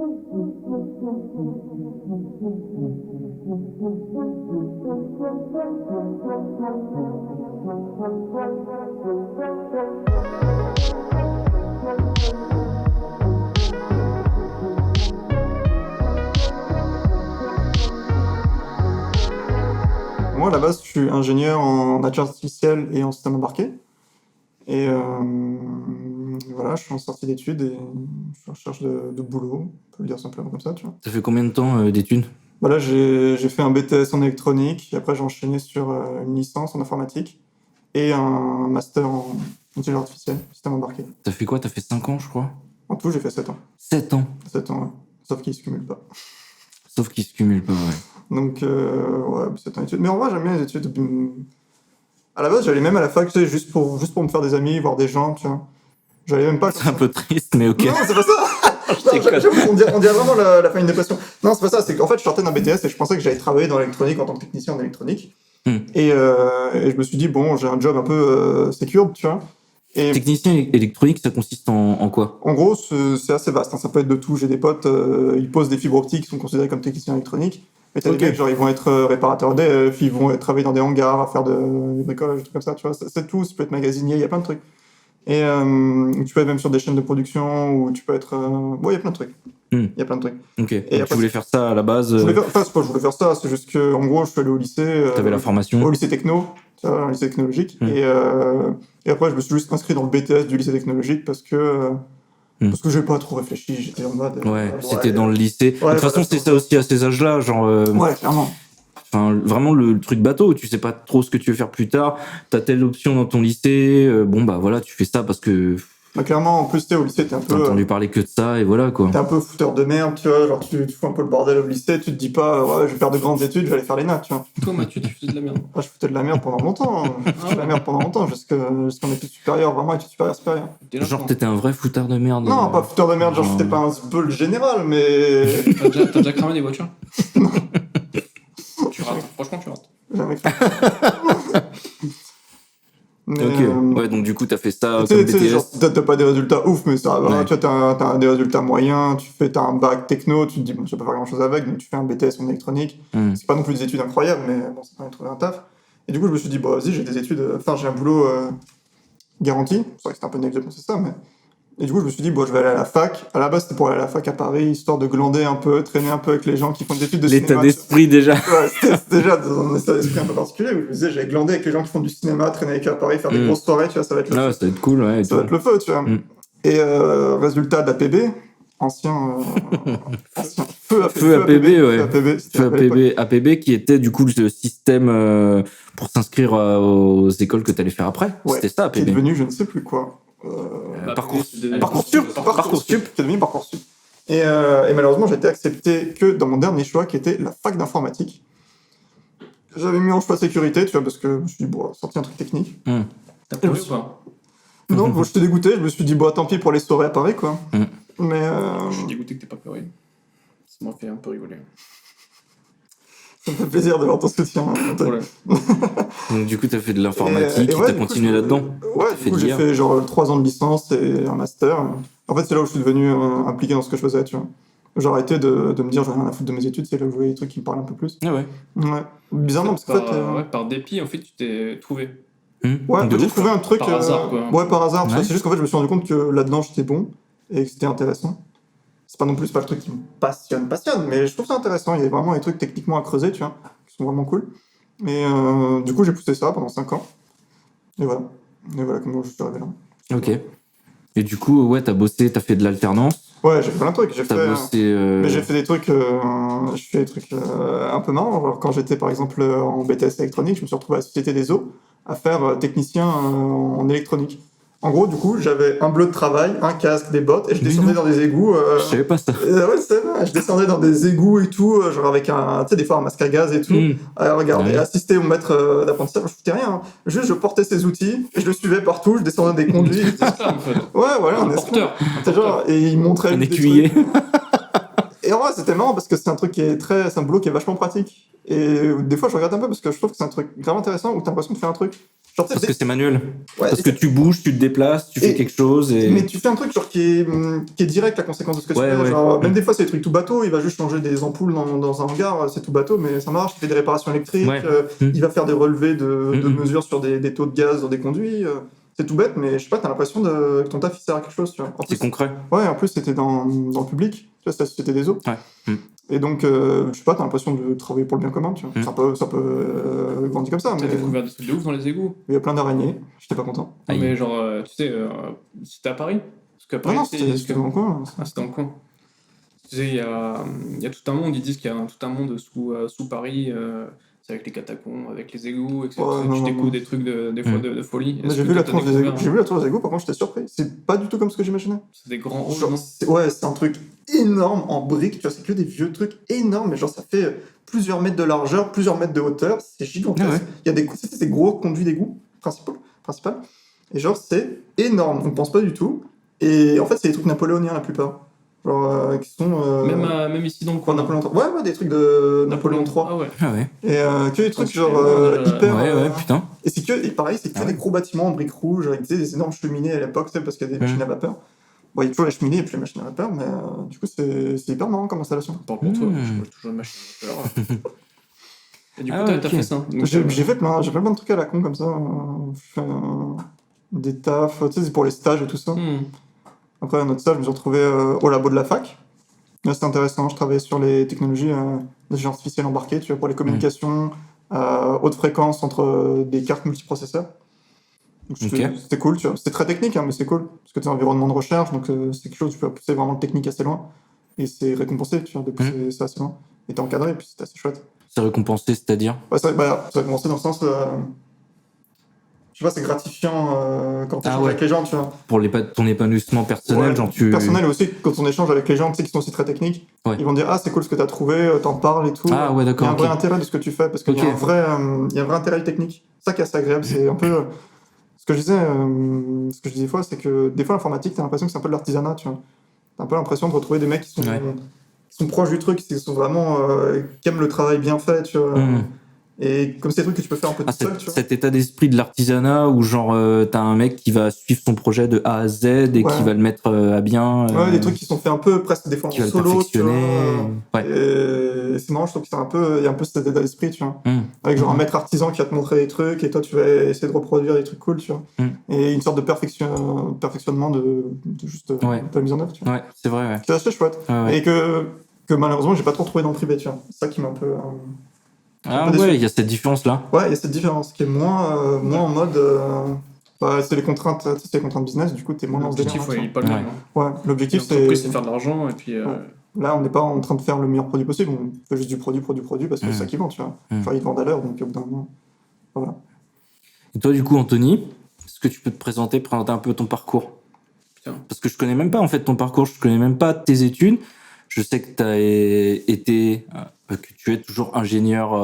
Moi, à la base, je suis ingénieur en intelligence artificielle et en système embarqué. Et voilà, je suis en sortie d'études et je suis en recherche de boulot, on peut le dire simplement comme ça, tu vois. Ça fait combien de temps d'études? Bah là, j'ai fait un BTS en électronique, et après j'ai enchaîné sur une licence en informatique et un master en intelligence artificielle, système embarqué. T'as fait quoi? T'as fait 5 ans, je crois? En tout, j'ai fait 7 ans. 7 ans? 7 ans, ouais. Sauf qu'ils se cumulent pas. Sauf qu'ils se cumulent pas, ouais. Donc, ouais, 7 ans d'études. Mais en vrai, j'aime bien les études. À la base, j'allais même à la fac, tu sais, juste pour me faire des amis, voir des gens, tu vois. J'allais même pas... C'est un peu triste, mais ok. Non, c'est pas ça. On dirait vraiment la fin d'une dépression. Non, c'est pas ça, c'est qu'en fait, je sortais d'un BTS et je pensais que j'allais travailler dans l'électronique en tant que technicien en électronique. Et je me suis dit, bon, j'ai un job un peu sécure, tu vois. Et technicien électronique, ça consiste en quoi? en gros, c'est assez vaste, hein, ça peut être de tout. J'ai des potes, ils posent des fibres optiques, qui sont considérés comme techniciens électroniques. Mais t'as des mecs, genre, ils vont être réparateurs d'EF, ils vont travailler dans des hangars, à faire du bricolage, des trucs comme ça, tu vois. C'est tout, ça peut être magasinier, il y a plein de trucs. Et tu peux être même sur des chaînes de production, ou tu peux être... Ouais, il y a plein de trucs. Il y a plein de trucs. Ok. Et donc après, tu voulais faire ça à la base c'est pas je voulais faire ça, c'est juste que, en gros, je suis allé au lycée. T'avais la formation. Au lycée techno, tu vois, un lycée technologique. Et après, je me suis juste inscrit dans le BTS du lycée technologique parce que j'ai pas trop réfléchi, j'étais en mode... Ouais, c'était dans le lycée. Ouais, de toute façon, c'est ça aussi à ces âges-là, genre... Ouais, clairement. Enfin, vraiment le truc bateau, tu sais pas trop ce que tu veux faire plus tard, t'as telle option dans ton lycée, bon bah voilà, tu fais ça parce que... Bah, clairement, en plus, au lycée, t'es un peu... T'as entendu parler que de ça, et voilà, quoi. T'es un peu fouteur de merde, tu vois, genre tu fous un peu le bordel au lycée, tu te dis pas, ouais, je vais faire de grandes études, je vais aller faire les nattes, tu vois. Toi, Mathieu, tu faisais de la merde. Ah, je foutais de la merde pendant longtemps, je foutais de la merde pendant longtemps, jusqu'en études supérieures, vraiment études supérieures. Genre, t'étais un vrai foutard de merde. Non, pas fouteur de merde, genre j'étais pas un zbeul général, mais... T'as déjà cramé des voitures? Tu rates, franchement, tu rates. Jamais fait. Mais, ok, ouais, donc du coup, t'as fait ça comme tu sais, BTS. genre, t'as pas des résultats ouf, mais ça va, tu vois, t'as des résultats moyens, t'as un bac techno, tu te dis, bon, je vais pas faire grand chose avec, donc tu fais un BTS en électronique. C'est pas non plus des études incroyables, mais bon, ça permet de trouver un taf. Et du coup, je me suis dit, bon, vas-y, j'ai des études, enfin, j'ai un boulot garanti. C'est vrai que c'était un peu naïf de penser ça, mais. Et du coup, je me suis dit, bon, je vais aller à la fac. À la base, c'était pour aller à la fac à Paris, histoire de glander un peu, traîner un peu avec les gens qui font des études de cinéma. L'état d'esprit, déjà. Ouais, c'était déjà dans un état d'esprit un peu particulier, où je me disais, j'allais glander avec les gens qui font du cinéma, traîner avec eux à Paris, faire des grosses soirées, tu vois, ça va être le feu. Ça va être cool, ouais. Ça va être le feu, tu vois. Et résultat d'APB, ancien feu APB qui était du coup le système pour s'inscrire aux écoles que t'allais faire après. Ouais, c'était ça, APB. Qui est devenu je ne sais plus quoi. Parcoursup. Qui est devenu Parcoursup. Et malheureusement, j'ai été accepté que dans mon dernier choix, qui était la fac d'informatique. J'avais mis en choix sécurité, tu vois, parce que je me suis dit, bon, sorti un truc technique. T'as pleuré ou pas? Non, bon, j'étais dégoûté, je me suis dit, bon, tant pis pour les soirées à Paris, quoi. Mais je suis dégoûté que t'aies pas pleuré. Ça m'a fait un peu rigoler. Ça me fait plaisir de voir ton soutien. Donc du coup, t'as fait de l'informatique, t'as continué là-dedans? Ouais, du coup, j'ai fait genre 3 ans de licence et un master. En fait, c'est là où je suis devenu impliqué dans ce que je faisais, tu vois. J'ai arrêté de me dire, j'en ai rien à foutre de mes études, c'est là où je voyais des trucs qui me parlaient un peu plus. Ah ouais. Ouais. Bizarrement, parce qu'en fait... par dépit, en fait, tu t'es trouvé. Ouais, j'ai trouvé un truc... Par hasard, quoi. Ouais, par hasard. C'est juste qu'en fait, je me suis rendu compte que là-dedans, j'étais bon et que c'était intéressant. C'est pas non plus pas le truc qui me passionne, mais je trouve ça intéressant. Il y a vraiment des trucs techniquement à creuser, tu vois, qui sont vraiment cool. Et du coup, j'ai poussé ça pendant 5 ans. Et voilà comment je suis arrivé là. Ok. Et du coup, ouais, t'as fait de l'alternance. Ouais, j'ai fait plein de trucs. Mais j'ai fait des trucs, un peu marrants. Genre, quand j'étais par exemple en BTS électronique, je me suis retrouvé à la Société des Eaux à faire technicien en électronique. En gros, du coup, j'avais un bleu de travail, un casque, des bottes, et je descendais dans des égouts. Je savais pas ça. Ouais, c'est vrai. Je descendais dans des égouts et tout, genre avec des fois un masque à gaz et tout. Regarder, assister au maître d'apprentissage, je foutais rien. Juste, je portais ses outils, et je le suivais partout, je descendais des conduits. Ouais, voilà, un porteur. Et il montrait un écuyer. Et en vrai, c'était marrant parce que c'est un truc c'est un boulot qui est vachement pratique. Et des fois, je regarde un peu parce que je trouve que c'est un truc vraiment intéressant où t'as l'impression de faire un truc. Genre, tu Parce sais, que c'est manuel. ouais, Parce que tu bouges, tu te déplaces, tu fais quelque chose et. mais tu fais un truc genre qui est direct la conséquence de ce que tu fais. Ouais. Genre, même des fois, c'est des trucs tout bateau. Il va juste changer des ampoules dans un hangar, c'est tout bateau, mais ça marche. Il fait des réparations électriques. Ouais. Il va faire des relevés de mesures sur des taux de gaz dans des conduits. C'est tout bête, mais je sais pas, t'as l'impression que ton taf il sert à quelque chose. Tu vois. En C'est plus, concret. ouais, en plus, c'était dans le public. Tu vois, c'était la Société des eaux. Ouais. Et donc, je sais pas, t'as l'impression de travailler pour le bien commun. Tu vois. Ça peut grandir comme ça. T'as Mais découvert des trucs de ouf dans les égouts. il y a plein d'araignées. J'étais pas content. Non, Aïe. mais genre, tu sais, c'était à Paris. Parce qu'à Paris, Non, c'est- c'était dans le coin. Ah, c'était dans le coin. Tu sais, il y a tout un monde, ils disent qu'il y a tout un monde sous Paris, c'est avec les catacombes, avec les égouts, etc. Ouais, tu non, découvres non. des trucs des fois de folie. Mais Est-ce j'ai que vu la toi, tour t'as des égouts. découvert, J'ai vu la tour des égouts, par contre, j'étais surpris. C'est pas du tout comme ce que j'imaginais. C'est des grands halls, Genre, non c'est un truc énorme en briques, tu vois, c'est que des vieux trucs énormes, mais genre ça fait plusieurs mètres de largeur, plusieurs mètres de hauteur, c'est gigantesque. Ah ouais. Il y a des gros conduits d'égout principal, et genre c'est énorme, on pense pas du tout. Et en fait, c'est des trucs napoléoniens la plupart. Genre qui sont. même ici dans le coin. Napoléon III. Ouais, des trucs de Napoléon III. Ah ouais. Ah ouais. Et que des trucs c'est genre hyper. Ouais, putain. Et c'est que, et pareil, c'est que Ah ouais. des gros bâtiments en briques rouges, avec des énormes cheminées à l'époque, tu sais, parce qu'il y a des machines à vapeur. Bon, il y a toujours les cheminées et puis les machines à vapeur, mais du coup, c'est hyper marrant comme installation. Parle pour toi, Hmm. je vois toujours une machine à vapeur. Et du coup, Ah t'as ouais, t'as ok. fait ça. Donc, J'ai fait plein de trucs à la con comme ça. Je fais des tafs, tu sais, c'est pour les stages et tout ça. Après, un autre stage, je me suis retrouvé au labo de la fac. Là, c'était intéressant. Je travaillais sur les technologies d'intelligence artificielle embarquée, tu vois, pour les communications haute fréquence entre des cartes multiprocesseurs. Donc, c'était cool, tu vois. C'était très technique, hein, mais c'est cool. Parce que c'est un environnement de recherche, donc c'est quelque chose où tu peux pousser vraiment le technique assez loin. Et c'est récompensé, tu vois, de pousser ça assez loin. Et t'es encadré, et puis c'était assez chouette. C'est récompensé, c'est-à-dire Ouais, c'est récompensé dans le sens. Je sais pas, c'est gratifiant quand tu échanges avec les gens, tu vois. Pour ton épanouissement personnel, Ouais, genre tu. Personnel aussi, quand on échange avec les gens, tu sais, qui sont aussi très techniques, ils vont dire, ah, c'est cool ce que t'as trouvé, t'en parles et tout. Ah ouais, d'accord. Il y a un vrai intérêt de ce que tu fais, parce qu'il y a un vrai intérêt technique. C'est ça qui est assez agréable, c'est un peu. Ce que je disais des fois, c'est que des fois, l'informatique, t'as l'impression que c'est un peu de l'artisanat, tu vois. T'as un peu l'impression de retrouver des mecs qui sont proches du truc, qui sont vraiment. Qui aiment le travail bien fait, tu vois. Et comme c'est des trucs que tu peux faire un peu tout seul, tu vois. Cet état d'esprit de l'artisanat où genre t'as un mec qui va suivre son projet de A à Z et qui va le mettre à bien. Ouais, des trucs qui sont faits un peu presque des fois en solo, tu vois. Ouais. Et c'est marrant, je trouve qu'il y a un peu cet état d'esprit, tu vois. Avec genre un maître artisan qui va te montrer des trucs et toi tu vas essayer de reproduire des trucs cool, tu vois. Et une sorte de perfectionnement de la mise en œuvre, tu vois. Ouais, c'est vrai, ouais. C'est assez chouette. Et que malheureusement j'ai pas trop trouvé dans le privé, tu vois. C'est ça qui m'a un peu. Ah ouais, il y a cette différence-là. Ouais, il y a cette différence qui est moins en mode. C'est les contraintes business, du coup, t'es moins dans ce délire. L'objectif, il est pas le même. Ouais, l'objectif, c'est de faire de l'argent, et puis. Là, on n'est pas en train de faire le meilleur produit possible, on fait juste du produit, parce que c'est ça qui vend, tu vois. Genre, ils vendent à l'heure, donc au bout d'un moment. Voilà. Et toi, du coup, Anthony, est-ce que tu peux te présenter un peu ton parcours ? Putain. Parce que je connais même pas, en fait, ton parcours, je connais même pas tes études. Je sais que que tu es toujours ingénieur,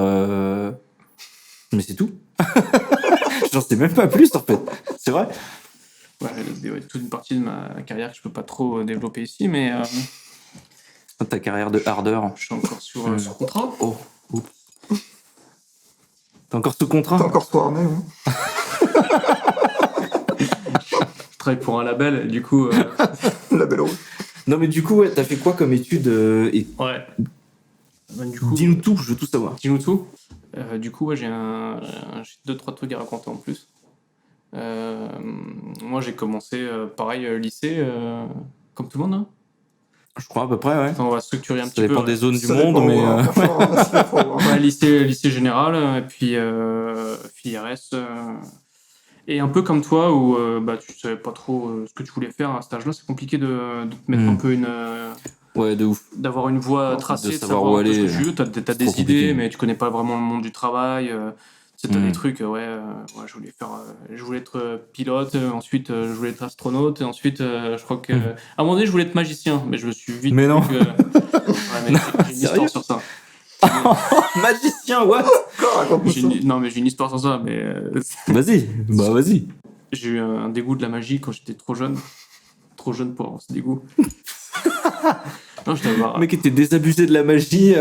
mais c'est tout. J'en sais même pas plus, en fait. C'est vrai. Ouais, toute une partie de ma carrière que je peux pas trop développer ici, mais. Ta carrière de hardeur. Je suis encore sur contrat. Oh, oups. T'es encore sous contrat ? T'es encore sous harnais, ouais. Je travaille pour un label, du coup. Label rouge. Non, mais du coup, t'as fait quoi comme étude Ouais. Du coup, dis-nous tout, je veux tout savoir. Dis-nous tout. Du coup, j'ai 2-3 trucs à raconter en plus. Moi, j'ai commencé, pareil, lycée, comme tout le monde, hein. Je crois à peu près, ouais. Attends, on va structurer un petit peu. Ça dépend des zones du monde, dépend, mais... Ouais, lycée général, et puis FIRS. Et un peu comme toi, où tu savais pas trop ce que tu voulais faire à cet âge-là, c'est compliqué de te mettre un peu ouais, de ouf. D'avoir une voie tracée, de savoir où aller. Ce que tu veux. T'as des idées, mais tu connais pas vraiment le monde du travail. T'as des trucs, je voulais être pilote, ensuite je voulais être astronaute, et ensuite je crois que... À un moment donné, je voulais être magicien, mais je me suis vite... Mais non. Ouais, mais j'ai une histoire sur ça. Magicien, what? Non, mais j'ai une histoire sur ça, mais... Vas-y. J'ai eu un dégoût de la magie quand j'étais trop jeune. Trop jeune pour avoir ce dégoût. Non, je t'avoue. Le mec était désabusé de la magie.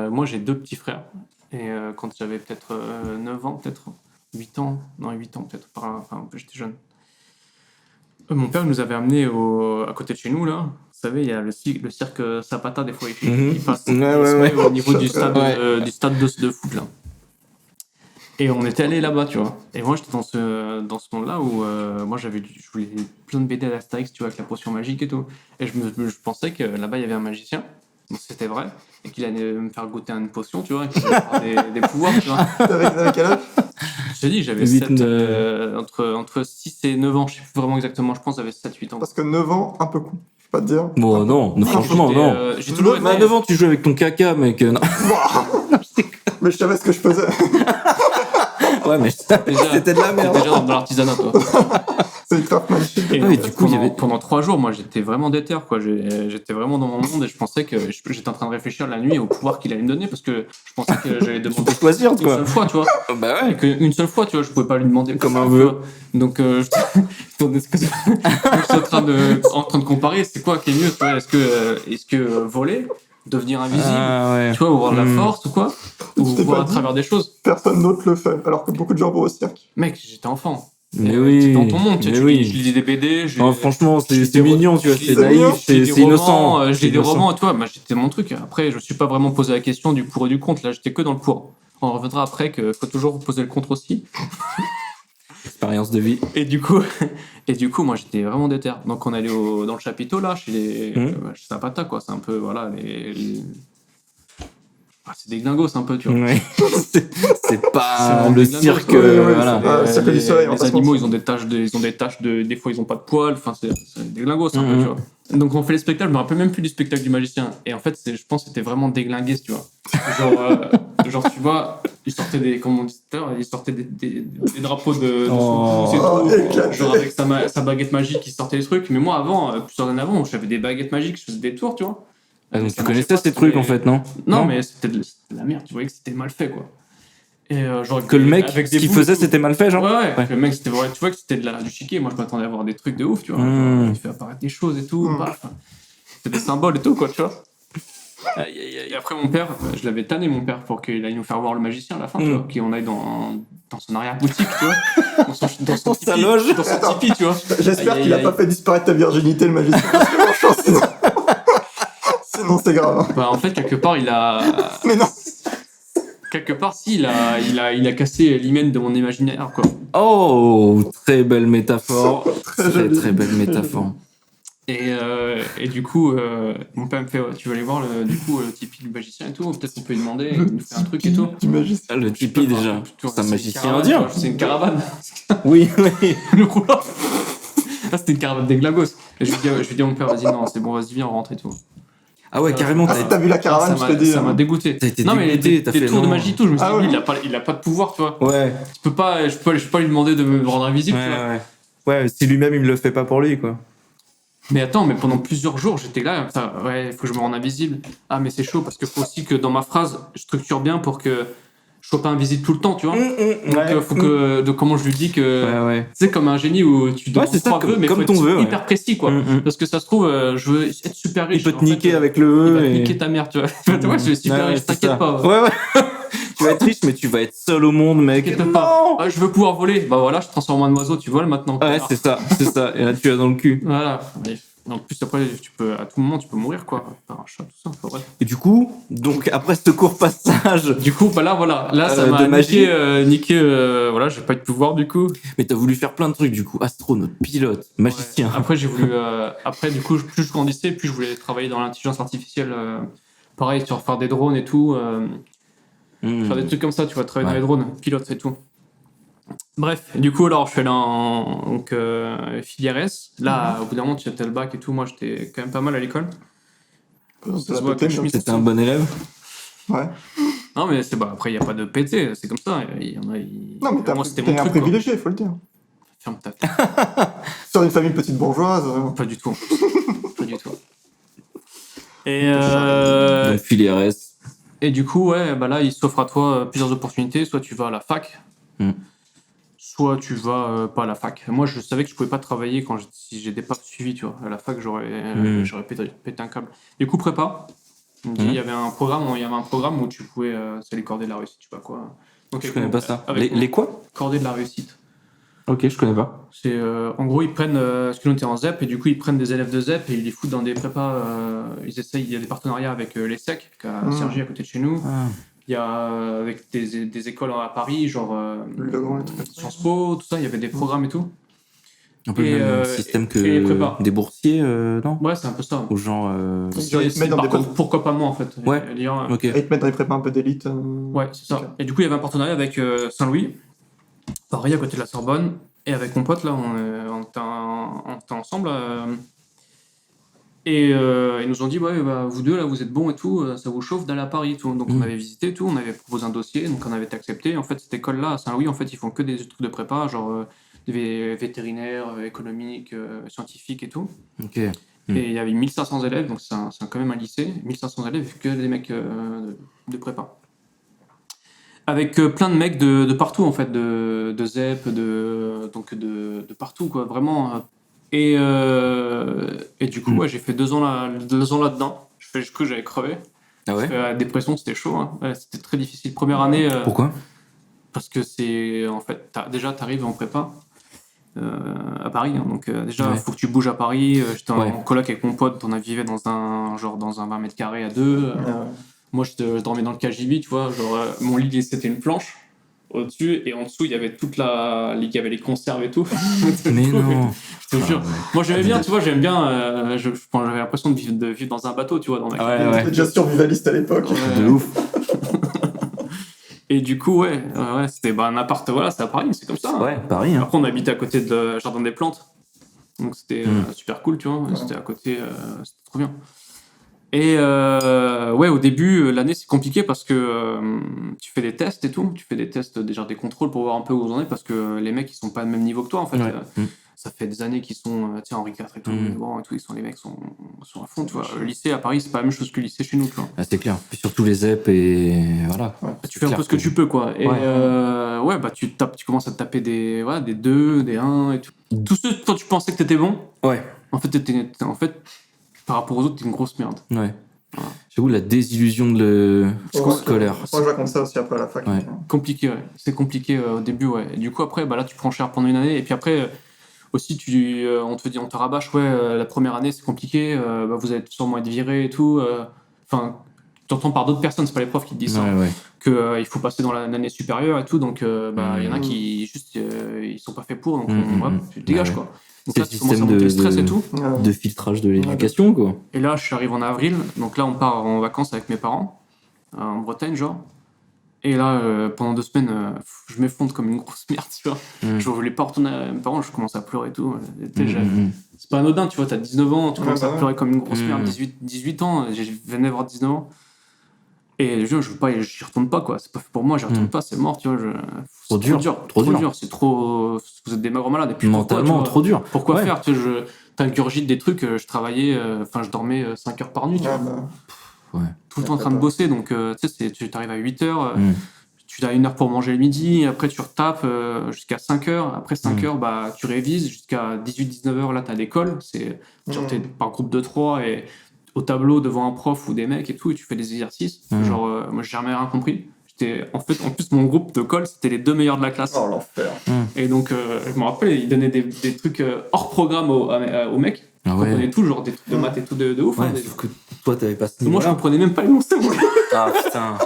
Moi, j'ai 2 petits frères. Et quand j'avais peut-être 9 ans, 8 ans. Non, 8 ans peut-être. Enfin, j'étais jeune. Mon père nous avait amené à côté de chez nous, là. Vous savez, il y a le cirque Zapata, des fois, il passe au niveau du stade, du stade de foot, là. Et on était allé là-bas, tu vois. Et moi, j'étais dans ce monde-là où moi, je voulais plein de BD d'Astérix, tu vois, avec la potion magique et tout. Et je pensais que là-bas, il y avait un magicien. Donc c'était vrai. Et qu'il allait me faire goûter une potion, tu vois, et qu'il allait avoir des pouvoirs, tu vois. Avec quel âge? Je t'ai dit, j'avais entre 6 et 9 ans, je sais plus vraiment exactement, je pense que j'avais 7-8 ans. Parce que 9 ans, un peu con. Je peux pas te dire. Bon, non, franchement, non. J'ai toujours été... À 9 ans, tu joues avec ton caca, mec. Non. Mais je savais ce que je faisais. Ouais, mais c'était de la merde. T'es déjà dans l'artisanat, toi. C'est hyper magnifique. Et du coup, pendant 3 jours, moi, j'étais vraiment déter, quoi. J'étais vraiment dans mon monde et je pensais que j'étais en train de réfléchir la nuit au pouvoir qu'il allait me donner parce que je pensais que j'allais demander choisir, une seule fois, tu vois. Bah ouais. Et qu'une seule fois, tu vois, je pouvais pas lui demander comme un vœu. Donc, j'étais en train de comparer, c'est quoi qui est mieux, tu vois. Est-ce que voler, devenir invisible, tu vois, ou avoir de la force ou quoi, ou voir à travers des choses. Personne d'autre le fait, alors que beaucoup de gens vont au cirque. Mec, j'étais enfant. Mais oui, dans ton monde, tu lis des BD. Non, franchement, c'est mignon, tu vois, c'est naïf, c'est innocent. J'ai des romans, tu vois, j'étais mon truc. Après, je me suis pas vraiment posé la question du pour et du contre. Là, j'étais que dans le pour. On reviendra après qu'il faut toujours poser le contre aussi. Expérience de vie. Et du coup, moi, j'étais vraiment déter. Donc, on allait dans le chapiteau là, chez Zapata, quoi. C'est un peu, voilà, c'est des glingos un peu, tu vois. Ouais. c'est pas le cirque. Voilà. Les animaux, ils ont des taches des fois ils ont pas de poils. Enfin, c'est des glingos un peu, tu vois. Donc on fait les spectacles, je me rappelle même plus du spectacle du magicien. Et en fait, je pense que c'était vraiment déglingué, tu vois. Genre tu vois, ils sortaient des drapeaux de genre avec sa baguette magique, ils sortaient des trucs. Mais moi avant, plusieurs années avant, j'avais des baguettes magiques, je faisais des tours, tu vois. Ah, donc tu connaissais ces trucs en fait, non? Non, mais c'était de la merde, tu voyais que c'était mal fait, quoi. Et genre que le mec, ce qu'il faisait, c'était mal fait, genre? Ouais. Le mec, c'était vrai, tu vois que c'était du chiquet. Moi, je m'attendais à voir des trucs de ouf, tu vois. Genre, il fait apparaître des choses et tout, c'était des symboles et tout, quoi, tu vois. Et après, mon père, je l'avais tanné, mon père, pour qu'il aille nous faire voir le magicien à la fin, tu vois, qu'on aille dans son arrière-boutique, tu vois, dans son sa loge, dans son tipi, tu vois. J'espère qu'il a pas fait disparaître ta virginité, le magicien, parce que franchement, sinon c'est grave. Bah, en fait, quelque part, il a... Mais non. Quelque part, si, il a cassé l'hymen de mon imaginaire, quoi. Oh, très belle métaphore. Très belle métaphore. Et du coup, mon père me fait, tu veux aller voir le Tipeee du magicien et tout, peut-être qu'on peut lui demander, il nous fait un truc et tout. Le Tipeee déjà, c'est un magicien indien. C'est une caravane. Oui. Le roulant. Ah, c'était une caravane des glagos. Et je lui dis à mon père, vas-y, non, c'est bon, vas-y, viens, on rentre et tout. Ah ouais, carrément. T'as vu la caravane, je te dis. Ça m'a dégoûté. Non, mais les tours de magie, tout, je me suis dit, il a pas de pouvoir, tu vois. Ouais. Je peux pas lui demander de me rendre invisible, tu vois. Ouais, si lui-même, il me le fait pas pour lui, quoi. Mais attends, mais pendant plusieurs jours, j'étais là, il faut que je me rende invisible. Ah, mais c'est chaud, parce qu'il faut aussi que dans ma phrase, je structure bien pour que je sois pas invisible tout le temps, tu vois. Donc, faut que, comment je lui dis que, c'est comme un génie où tu demandes 3 vœux, mais faut être hyper précis, quoi. Parce que ça se trouve, je veux être super riche. Il peut te niquer avec le vœu. Il va te niquer ta mère, tu vois. Tu vois, je suis super riche, t'inquiète pas. Ouais. Tu vas être riche, mais tu vas être seul au monde, mec. T'inquiète pas. Je veux pouvoir voler. Bah voilà, je transforme en oiseau, tu voles maintenant. Ouais, c'est ça. Et là, tu es dans le cul. Voilà. En plus, après, à tout moment, tu peux mourir, quoi. Par un chat, tout ça, bref. Et du coup, après ce court passage. Du coup, bah là, voilà. Là, ça m'a niqué, voilà, j'ai pas eu de pouvoir, du coup. Mais t'as voulu faire plein de trucs, du coup. Astronaute, pilote, magicien. Ouais. Après, j'ai voulu, du coup, plus je grandissais, plus je voulais travailler dans l'intelligence artificielle. Pareil, sur faire des drones et tout. Faire des trucs comme ça, tu vois, travailler dans les drones, pilote et tout. Bref, du coup, alors je suis allé en filière S. Là, au bout d'un moment, tu as le bac et tout. Moi, j'étais quand même pas mal à l'école. C'était un bon élève. Ouais. Non, mais après, il n'y a pas de PT, c'est comme ça. Il y en a. Non, mais t'es un privilégié, il faut le dire. Ferme ta Sur une famille petite bourgeoise. Pas du tout. Pas du tout. Et donc, filière S. Et du coup, ouais, bah là, il s'offre à toi plusieurs opportunités. Soit tu vas à la fac, soit tu vas pas à la fac. Moi, je savais que je pouvais pas travailler si j'étais pas suivi, tu vois. À la fac, j'aurais pété un câble. Du coup, prépa. Il y avait un programme où tu pouvais, c'est les cordées de la réussite, je sais pas quoi. Je connais pas ça. Avec Les quoi? Cordée de la réussite. Ok, je connais pas. C'est en gros ils prennent parce que nous on était en ZEP et du coup ils prennent des élèves de ZEP et ils les foutent dans des prépas. Ils essayent. Il y a des partenariats avec les SEC, à Cergy à côté de chez nous. Il y a avec des écoles à Paris, genre Sciences Po, tout ça. Il y avait des programmes et tout. Un peu le même système que des boursiers, non? Ouais, c'est un peu ça. Ou genre. C'est dans des parcours, pourquoi pas moi en fait. Ouais. Ok. Et ils te mettent dans les prépas un peu d'élite. Ouais, c'est ça. Ok. Et du coup il y avait un partenariat avec Saint-Louis, Paris à côté de la Sorbonne. Et avec mon pote, là, on était ensemble. Et ils nous ont dit, ouais, bah, vous deux, là, vous êtes bons et tout, ça vous chauffe d'aller à Paris et tout. Donc on avait visité et tout, on avait proposé un dossier, donc on avait été accepté. En fait, cette école-là, à Saint-Louis, en fait, ils font que des trucs de prépa, genre des vétérinaires, économiques, scientifiques et tout. Ok. Et il y avait 1500 élèves, donc c'est quand même un lycée. 1500 élèves, que des mecs de prépa. Avec plein de mecs de partout, en fait, de ZEP, de partout, quoi, vraiment. Et du coup, ouais, j'ai fait 2 ans là-dedans. Du coup, j'avais crevé. Ah ouais? La dépression, c'était chaud. Hein. Ouais, c'était très difficile. Première année. Pourquoi? Parce que c'est. En fait, déjà, t'arrives en prépa à Paris. Hein, donc, déjà, il faut que tu bouges à Paris. J'étais en coloc avec mon pote. On vivait dans un 20 mètres carrés à 2. Moi, je dormais dans le KGB, tu vois. Genre, mon lit, c'était une planche au-dessus, et en dessous, il y avait il y avait les conserves et tout. Mais non. Je te jure. Moi, j'aimais bien, tu vois, j'aime bien. J'avais l'impression de vivre dans un bateau, tu vois. Dans ouais. J'étais déjà survivaliste à l'époque. De ouf. Et du coup, c'était un appart, voilà, c'était à Paris, c'est comme ça. Ouais, Paris. Hein. Après, on habitait à côté de Jardin des Plantes. Donc, c'était super cool, tu vois. C'était à côté, c'était trop bien. Et au début, l'année, c'est compliqué parce que tu fais des tests et tout. Tu fais des tests, déjà des contrôles pour voir un peu où vous en êtes parce que les mecs, ils sont pas au même niveau que toi, en fait. Ça fait des années qu'ils sont, Henri IV et tout, et tout, les mecs sont à fond, tu vois. Le lycée à Paris, c'est pas la même chose que le lycée chez nous, tu vois. Ah, c'est clair. Puis surtout les ZEP et voilà. Tu fais un peu ce que tu peux, quoi. Et tu commences à te taper des 2, des 1 et tout. Tous ceux, quand tu pensais que t'étais bon, en fait, par rapport aux autres, t'es une grosse merde. Ouais. Voilà. J'avoue, la désillusion scolaire. Moi, je raconte ça aussi après à la fac. Ouais. Compliqué, ouais. C'est compliqué au début, ouais. Et du coup, après, là, tu prends cher pendant une année. Et puis après, aussi, on te rabâche, la première année, c'est compliqué. Vous allez sûrement être viré et tout. Enfin, tu entends par d'autres personnes, c'est pas les profs qui te disent ça. Il faut passer dans l'année supérieure et tout. Donc, il y en a qui, juste, ils sont pas faits pour. Donc, tu te dégages, quoi. Donc là, tu commences à monter le stress et tout. De filtrage de l'éducation, quoi. Et là, je suis arrivé en avril. Donc là, on part en vacances avec mes parents, en Bretagne, genre. Et là, pendant 2 semaines, je m'effondre comme une grosse merde, tu vois. Je voulais pas retourner à mes parents, je commence à pleurer et tout. C'est pas anodin, tu vois, t'as 19 ans, tu commences à pleurer comme une grosse merde. 18 ans, je venais d'avoir 19 ans. Et j'y retourne pas, quoi. C'est pas fait pour moi, j'y retourne pas, c'est mort, tu vois. Trop dur. C'est trop. Vous êtes des magres malades. Et puis mentalement, trop dur. Pourquoi faire, tu vois, t'ingurgites des trucs, je travaillais, je dormais 5 heures par nuit, tu vois. Tout le temps en train de bosser, donc tu t'arrives à 8 heures, tu as 1 heure pour manger le midi, après tu retapes jusqu'à 5 heures, après 5 heures, tu révises jusqu'à 18-19 heures, là t'as l'école, c'est genre t'es par groupe de 3 et au tableau devant un prof ou des mecs et tout, et tu fais des exercices. Genre, moi j'ai jamais rien compris. En plus, mon groupe de colle, c'était les 2 meilleurs de la classe. Oh, l'enfer. Et donc, je me rappelle, ils donnaient des trucs hors programme aux mecs. Je comprenais tout, genre des trucs de maths et tout de ouf. Sauf que toi, t'avais pas ce niveau. Moi, je comprenais même pas les monstres. Ah putain.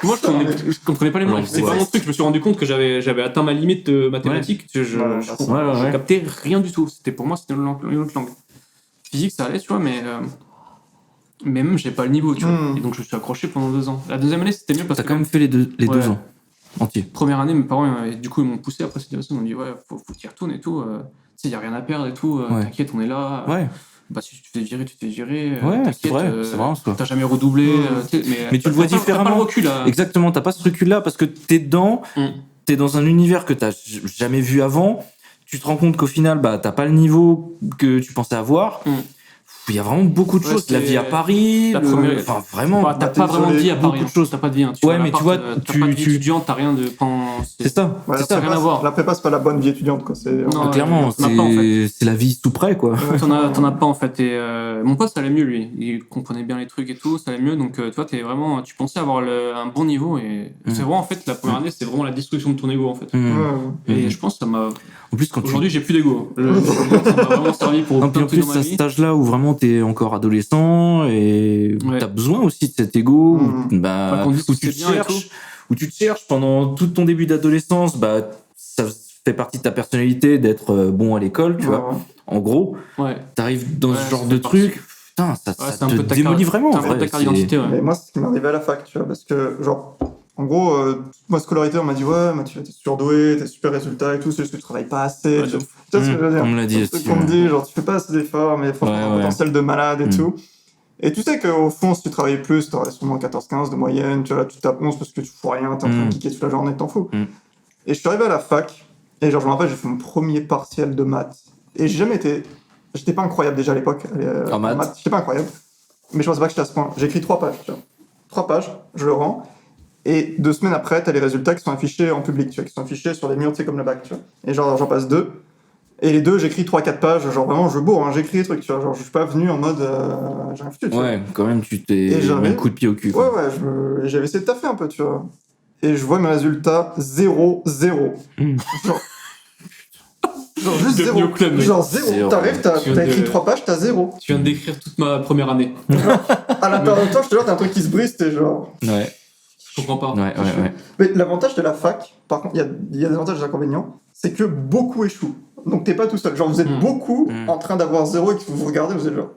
Moi, je comprenais pas les mots. C'est pas mon truc. Je me suis rendu compte que j'avais atteint ma limite de mathématiques. Je captais rien du tout. Pour moi, c'était une autre langue. Physique, ça allait, tu vois, mais même, j'ai pas le niveau, tu vois. Et donc, je me suis accroché pendant 2 ans. La deuxième année, c'était mieux parce que. T'as quand même fait les 2 ans entiers. Première année, mes parents, du coup, ils m'ont poussé après cette situation. Ils m'ont dit, faut que tu y retournes et tout. Tu sais, y a rien à perdre et tout. T'inquiète, on est là. Si tu te fais virer, tu te fais virer. C'est vrai, c'est vraiment ça. T'as jamais redoublé. Mais tu le vois différemment. T'as pas le recul, là. Exactement, t'as pas ce recul-là parce que t'es dedans, t'es dans un univers que t'as jamais vu avant. Tu te rends compte qu'au final, t'as pas le niveau que tu pensais avoir. il y a vraiment beaucoup de choses. La vie à Paris, enfin vraiment. Bah, t'as pas vraiment de vie à Paris. Beaucoup de choses. T'as pas de vie. Hein. Ouais, mais tu vois, t'as pas de vie étudiante, t'as rien de. C'est ça. Ouais, c'est ça. Rien à voir. La prépa, c'est pas la bonne vie étudiante, quoi. Non, clairement, c'est la vie tout près, quoi. T'en as pas en fait. Et mon pote, ça allait mieux lui. Il comprenait bien les trucs et tout, ça allait mieux. Donc toi, tu pensais avoir un bon niveau et c'est vraiment en fait la première année, c'est vraiment la destruction de ton ego en fait. Et je pense que ça m'a. En plus, aujourd'hui, j'ai plus d'ego. Ça m'a vraiment servi pour. En plus, à cet âge-là où vraiment t'es encore adolescent et t'as besoin aussi de cet ego, où tu te cherches pendant tout ton début d'adolescence, ça fait partie de ta personnalité d'être bon à l'école, tu vois. En gros, t'arrives dans ce genre de truc, putain, ça te démolit vraiment. C'est un peu ta carte d'identité, Mais moi, c'est ce qui m'est arrivé à la fac, tu vois, parce que, genre, en gros, toute ma scolarité, on m'a dit, ouais, Mathieu, t'es surdoué, t'as super résultats et tout, c'est juste que tu travailles pas assez. Tu vois ce que je veux dire? On me l'a dit aussi. On me dit, genre, tu fais pas assez d'efforts, mais franchement, un potentiel de malade et tout. Et tu sais qu'au fond, si tu travaillais plus, t'aurais sûrement 14-15 de moyenne, tu vois, là, tu tapes 11 parce que tu fous rien, t'es en train de kicker toute la journée, t'en fous. Et je suis arrivé à la fac, et genre, je me rappelle, j'ai fait mon premier partiel de maths. Et j'ai jamais été. J'étais pas incroyable déjà à l'époque. En maths. J'étais pas incroyable. Mais je pensais pas que j'étais à ce point. J'ai écrit 3 pages, tu vois. 3 pages, je le rends. Et 2 semaines après, t'as les résultats qui sont affichés en public, tu vois, qui sont affichés sur les murs, tu sais, comme le bac, tu vois. Et genre, j'en passe 2. Et les 2, j'écris 3-4 pages, genre vraiment, je bourre, hein, j'écris des trucs, tu vois. Genre, je suis pas venu en mode. J'ai un futur, tu vois. Ouais, quand même, tu t'es mis un coup de pied au cul. Ouais, j'avais essayé de taffer un peu, tu vois. Et je vois mes résultats 0-0. Genre juste 0. Genre 0. T'arrives, t'as écrit 3 pages, t'as 0. Tu viens de décrire toute ma première année. À l'intérieur de toi, je te jure, t'as un truc qui se brise, t'es genre. Ouais. Je comprends pas. Ouais. Mais l'avantage de la fac, par contre, il y a des avantages et des inconvénients, c'est que beaucoup échouent. Donc t'es pas tout seul. Genre vous êtes beaucoup en train d'avoir 0 et que vous regardez, vous êtes genre.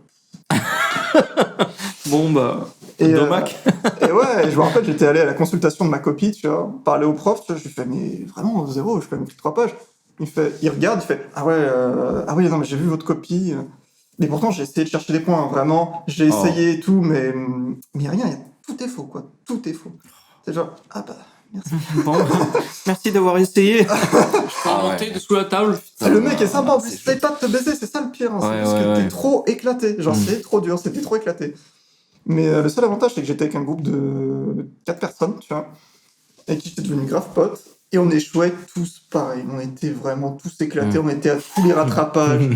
Bon bah. Et, Domac. Et ouais, je me rappelle, j'étais allé à la consultation de ma copie, tu vois, parler au prof, tu vois, je lui fais, mais vraiment 0, je fais même plus 3 pages. Il regarde, il fait, ah oui, non, mais j'ai vu votre copie. Mais pourtant, j'ai essayé de chercher des points, hein, vraiment. J'ai essayé et tout, mais rien, tout est faux, quoi. Tout est faux. C'est genre, ah bah, merci. Bon, merci d'avoir essayé. Je peux remonter de sous la table. Le mec est sympa, en plus, il essaye pas de te baiser, c'est ça le pire. Hein, c'est parce que t'es trop éclaté. Genre, c'est trop dur, c'était trop éclaté. Mais le seul avantage, c'est que j'étais avec un groupe de 4 personnes, tu vois, et qui j'étais devenu grave pote. Et on échouait tous pareil. On était vraiment tous éclatés. On était à tous les rattrapages.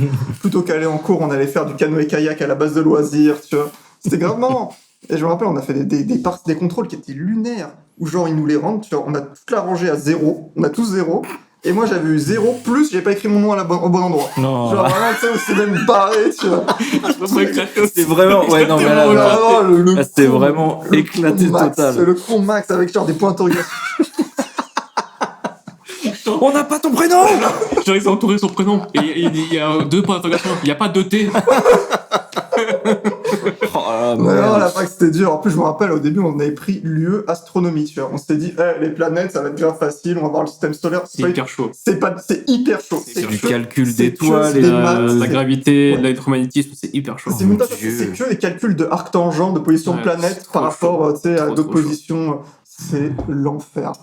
Plutôt qu'aller en cours, on allait faire du canoë-kayak à la base de loisirs, tu vois. C'était grave marrant. Et je me rappelle, on a fait des contrôles qui étaient lunaires, où genre ils nous les rendent, tu vois. On a toute la rangée à 0. On a tous 0. Et moi j'avais eu 0, plus j'ai pas écrit mon nom au bon endroit. Non. Genre vraiment, tu sais, c'est même barré, tu vois. C'est vraiment. Ouais, non, mais là, c'était vraiment éclaté total. C'est le con max avec genre des points d'interrogation. On n'a pas ton prénom. Genre ils ont entouré son prénom et il y a 2 points d'interrogation. Il n'y a pas de T. Non, la fac c'était dur. En plus, je me rappelle au début, on avait pris l'UE astronomie. Tu vois. On s'était dit, les planètes, ça va être grave facile. On va voir le système solaire. C'est hyper chaud. C'est hyper chaud. C'est du calcul d'étoiles, la gravité, l'électromagnétisme, c'est hyper chaud. C'est même pas ça. C'est que les calculs de arctangent, de position de planète par rapport, à d'autres positions. C'est l'enfer.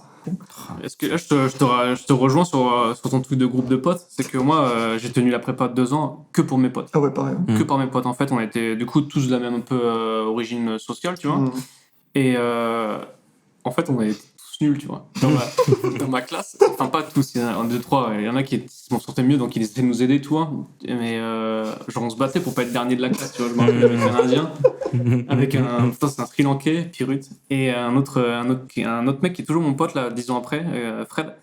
Est-ce que là, je te rejoins sur ton truc de groupe de potes. C'est que moi, j'ai tenu la prépa 2 ans que pour mes potes. Ah ouais, pareil. Que par mes potes. En fait, on était du coup tous de la même un peu origine sociale, tu vois. Et en fait, on était tous nuls, tu vois. Dans ma classe, enfin pas tous, il y en a 1, 2, 3. Il y en a qui m'en sortaient mieux, donc ils essayaient de nous aider, tu vois. Mais genre, on se battait pour pas être dernier de la classe, tu vois. Je me rappelle avec un Indien, avec c'est un Sri Lankais, Pirut, et un autre mec qui est toujours mon pote, là, 10 ans après, Fred.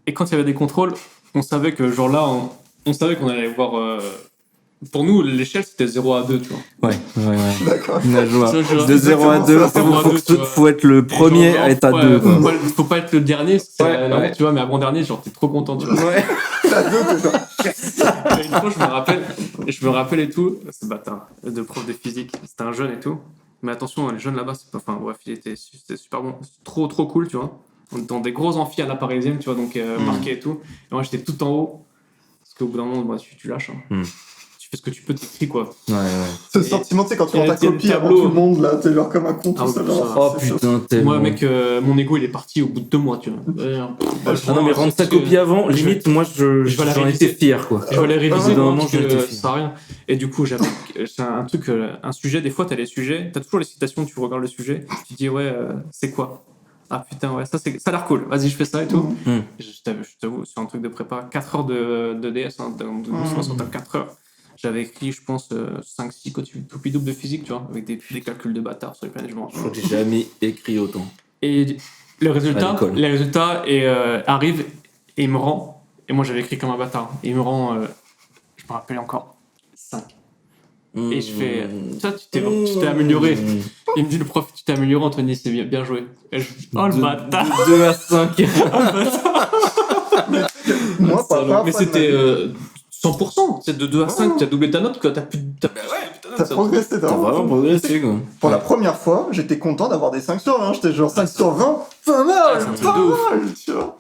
Et quand il y avait des contrôles, on savait que, genre là, on savait qu'on allait voir. Pour nous, l'échelle c'était 0 à 2, tu vois. Ouais. D'accord. De 0 à 2, faut être le premier à être à 2. Faut pas être le dernier, tu vois, mais avant-dernier, genre t'es trop content, tu vois. Ouais. T'as 2, t'es genre. Et une fois, je me rappelle et tout, ce bâtard de prof de physique, c'était un jeune et tout. Mais attention, les jeunes là-bas, enfin bref, c'était super bon, trop cool, tu vois. On était dans des gros amphis à la parisienne, tu vois, donc marqués et tout. Et moi j'étais tout en haut, parce qu'au bout d'un moment, tu lâches. Hein. fais ce que tu peux, t'écris quoi. Ce sentiment, tu sais, quand tu rends ta copie avant tout le monde, là, t'es genre comme un con, tout ça. Oh putain, tellement. Moi, mec, mon ego, il est parti au bout de 2 mois, tu vois. Non, mais rendre sa copie avant, limite, moi, j'en étais fier, quoi. Je vais aller réviser dans moment, ça sert à rien. Et du coup, c'est un truc, un sujet, des fois, t'as les sujets, t'as toujours les citations, tu regardes le sujet, tu dis, ouais, c'est quoi? Ah putain, ouais, ça a l'air cool, vas-y, je fais ça et tout. Je t'avoue, sur un truc de prépa, 4 heures de DS, hein, de 4 heures. J'avais écrit, je pense, 5-6 copies doubles de physique, tu vois, avec des calculs de bâtard sur les planètes. Je crois que j'ai jamais écrit autant. Et le résultat arrive et il me rend, et moi j'avais écrit comme un bâtard, et il me rend, je me rappelle encore, 5. Et je fais, ça, tu t'es amélioré. Il me dit, le prof, tu t'es amélioré, Anthony, c'est bien joué. Et je dis, oh le bâtard. 2 à 5. Moi, papa. Mais c'était 100%. C'est de 2 à 5, tu as doublé ta note, quoi. T'as progressé, t'as vraiment progressé, quoi. Pour la première fois, j'étais content d'avoir des 5 sur 20. J'étais genre 5 sur 20, pas mal, tu vois.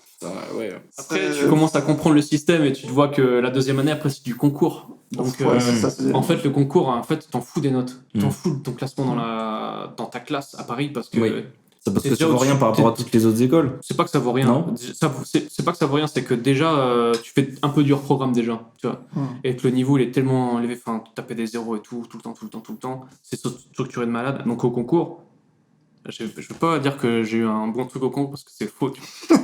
Ouais. Après, tu commences à comprendre le système et tu vois que la deuxième année, après, c'est du concours. Donc, en fait, le concours, en fait, t'en fous des notes. T'en fous de ton classement dans ta classe à Paris parce que. Oui. C'est parce que ça vaut rien par rapport à toutes les autres écoles. C'est pas que ça vaut rien. Non. C'est pas que ça vaut rien, c'est que déjà, tu fais un peu du hors programme déjà, tu vois. Et que le niveau, il est tellement élevé, enfin, tu tapais des zéros et tout le temps. C'est structuré de malade. Donc, au concours, je veux pas dire que j'ai eu un bon truc au concours parce que c'est faux, tu vois.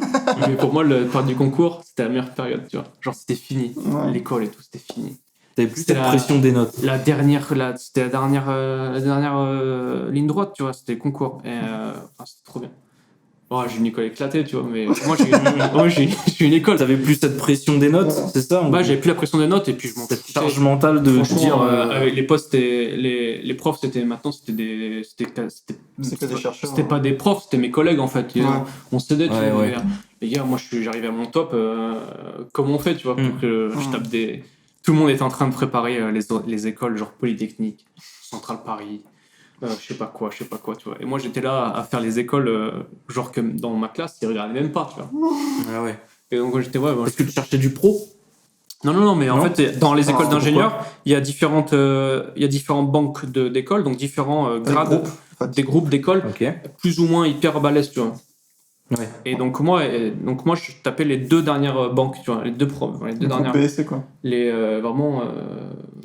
Mais pour moi, le part du concours, c'était la meilleure période, tu vois. Genre, c'était fini. L'école et tout, c'était fini. T'avais plus cette pression des notes. C'était la dernière ligne droite, tu vois. C'était le concours. Et c'était trop bien. Oh, j'ai une école éclatée, tu vois. Mais moi, j'ai une école. T'avais plus cette pression des notes, c'est ça? Bah, j'avais plus la pression des notes et puis je m'en cette charge mentale de dire. Avec les postes, les profs, c'était des chercheurs. C'était pas des profs, c'était mes collègues en fait. On s'aidait, tu vois. Les gars, moi, j'arrivais à mon top. Comment on fait, tu vois, pour que je tape des. Tout le monde était en train de préparer les écoles, genre Polytechnique, Centrale Paris, je sais pas quoi, tu vois. Et moi, j'étais là à faire les écoles, genre que dans ma classe, ils regardaient même pas, tu vois. Ah ouais. Et donc, j'étais, Est-ce que tu cherchais du pro? Non, mais en fait, dans les écoles d'ingénieurs, il y a différentes banques d'écoles, donc différents grades, des groupes d'écoles, plus ou moins hyper balèzes, tu vois. Ouais. Et donc moi je tapais les 2 dernières banques, tu vois, les 2 dernières. B, c'est quoi? Les vraiment.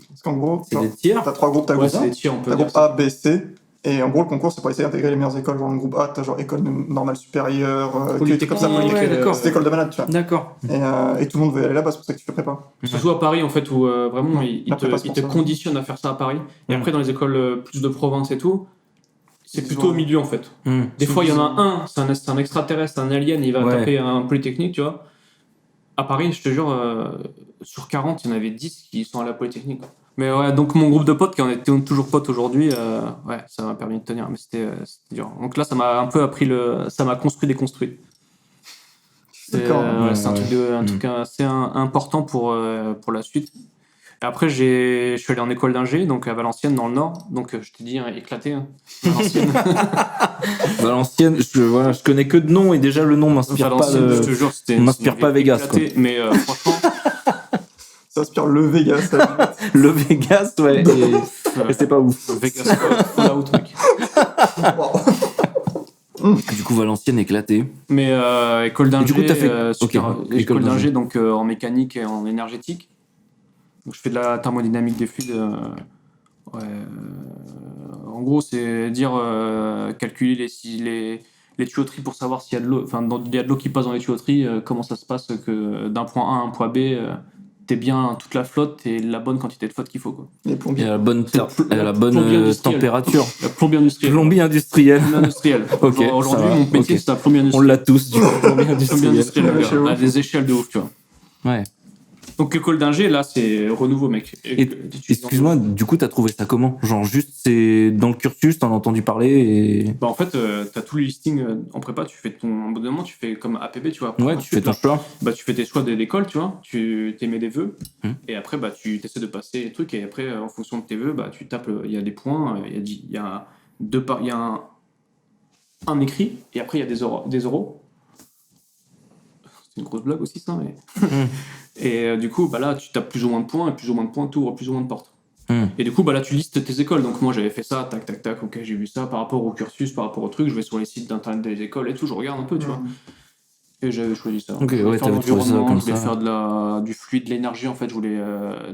Parce qu'en gros, c'est des tiers. T'as 3 groupes, t'as c'est des tiers, on peut dire. T'as groupe A, B, C. Et en gros, le concours, c'est pour essayer d'intégrer les meilleures écoles. Genre, le groupe A, t'as genre école normale supérieure, comme ça, c'est école de malade, tu vois. D'accord. Et tout le monde veut y aller là-bas, c'est pour ça que tu fais prépa. Surtout à Paris, en fait, où vraiment, ils te conditionnent à faire ça à Paris. Et après, dans les écoles plus de province et tout, c'est plutôt au milieu, en fait. Des fois, il y en a un, c'est un extraterrestre, un alien, il va taper un Polytechnique, tu vois. À Paris, je te jure, sur 40, il y en avait 10 qui sont à la Polytechnique. Mais ouais, donc mon groupe de potes, qui en était toujours potes aujourd'hui, ça m'a permis de tenir, mais c'était dur. Donc là, ça m'a un peu appris ça m'a construit. C'est un truc assez important pour la suite. Et après, je suis allé en école d'ingé, donc à Valenciennes, dans le Nord. Donc, je t'ai dit, éclaté. Valenciennes. Valenciennes, je connais que de nom, et déjà, le nom m'inspire pas. Je te jure, m'inspire pas Vegas. Éclaté, mais franchement. Ça inspire le Vegas. Le Vegas, ouais. Et c'est pas ouf. Vegas, Fallout, mec. Du coup, Valenciennes éclaté. Mais école d'ingé, du coup, t'as fait... école d'ingé, donc en mécanique et en énergétique. Donc, je fais de la thermodynamique des fluides. En gros, c'est dire calculer les tuyauteries pour savoir s'il y a de l'eau. Enfin, il y a de l'eau qui passe dans les tuyauteries. Comment ça se passe que d'un point A à un point B, t'es bien toute la flotte et la bonne quantité de flotte qu'il faut, quoi. Les plombiers. Et la bonne température. La plombier industriel. Plombier industriel. Ok. Aujourd'hui, mon métier, c'est un plombier industriel. On l'a tous, du coup. Plombier industriel. À des échelles de ouf, tu vois. Ouais. Donc école d'ingé, là, c'est renouveau, mec. Excuse-moi, du coup, t'as trouvé ça comment? Genre juste, c'est dans le cursus, t'en as entendu parler et... Bah en fait, t'as tous les listings en prépa, tu fais au bout d'un moment, tu fais comme APB, tu vois. Ouais, tu fais ton choix. Bah tu fais tes choix d'école, tu vois, tu t'émets des vœux, et après, bah tu essaies de passer les trucs, et après, en fonction de tes vœux, bah tu tapes, il y a des points, il y a un écrit, et après, il y a des oraux. C'est une grosse blague aussi, ça, mais... Et du coup, bah là, tu tapes plus ou moins de points, et plus ou moins de points t'ouvres plus ou moins de portes. Et du coup, là, tu listes tes écoles. Donc, moi, j'avais fait ça, tac, tac, tac, ok, j'ai vu ça par rapport au cursus, par rapport au truc. Je vais sur les sites d'internet des écoles et tout, je regarde un peu, tu vois. Et j'avais choisi ça. Ok, ouais, t'avais trouvé ça comme ça. Je voulais faire du fluide, de l'énergie, en fait. Je voulais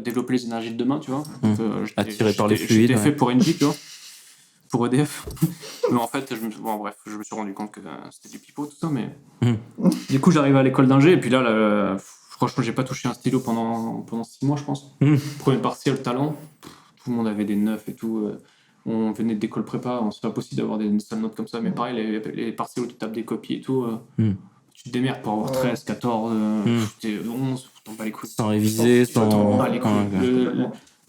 développer les énergies de demain, tu vois. Donc, attiré par les fluides. J'étais fait pour Engie, tu vois. Pour EDF. Mais en fait, je me suis rendu compte que c'était du pipeau, tout ça. Mais du coup, j'arrive à l'école d'ingé. Et puis là, franchement, j'ai pas touché un stylo pendant 6 mois, je pense. Premier partiel talent. Tout le monde avait des 9 et tout. On venait d'école prépa. C'est pas possible d'avoir des sales notes comme ça. Mais pareil, les partiels où tu tapes des copies et tout. Tu te démerdes pour avoir 13, 14, 11, t'en bats les couilles. Sans réviser, sans. Bats les couilles.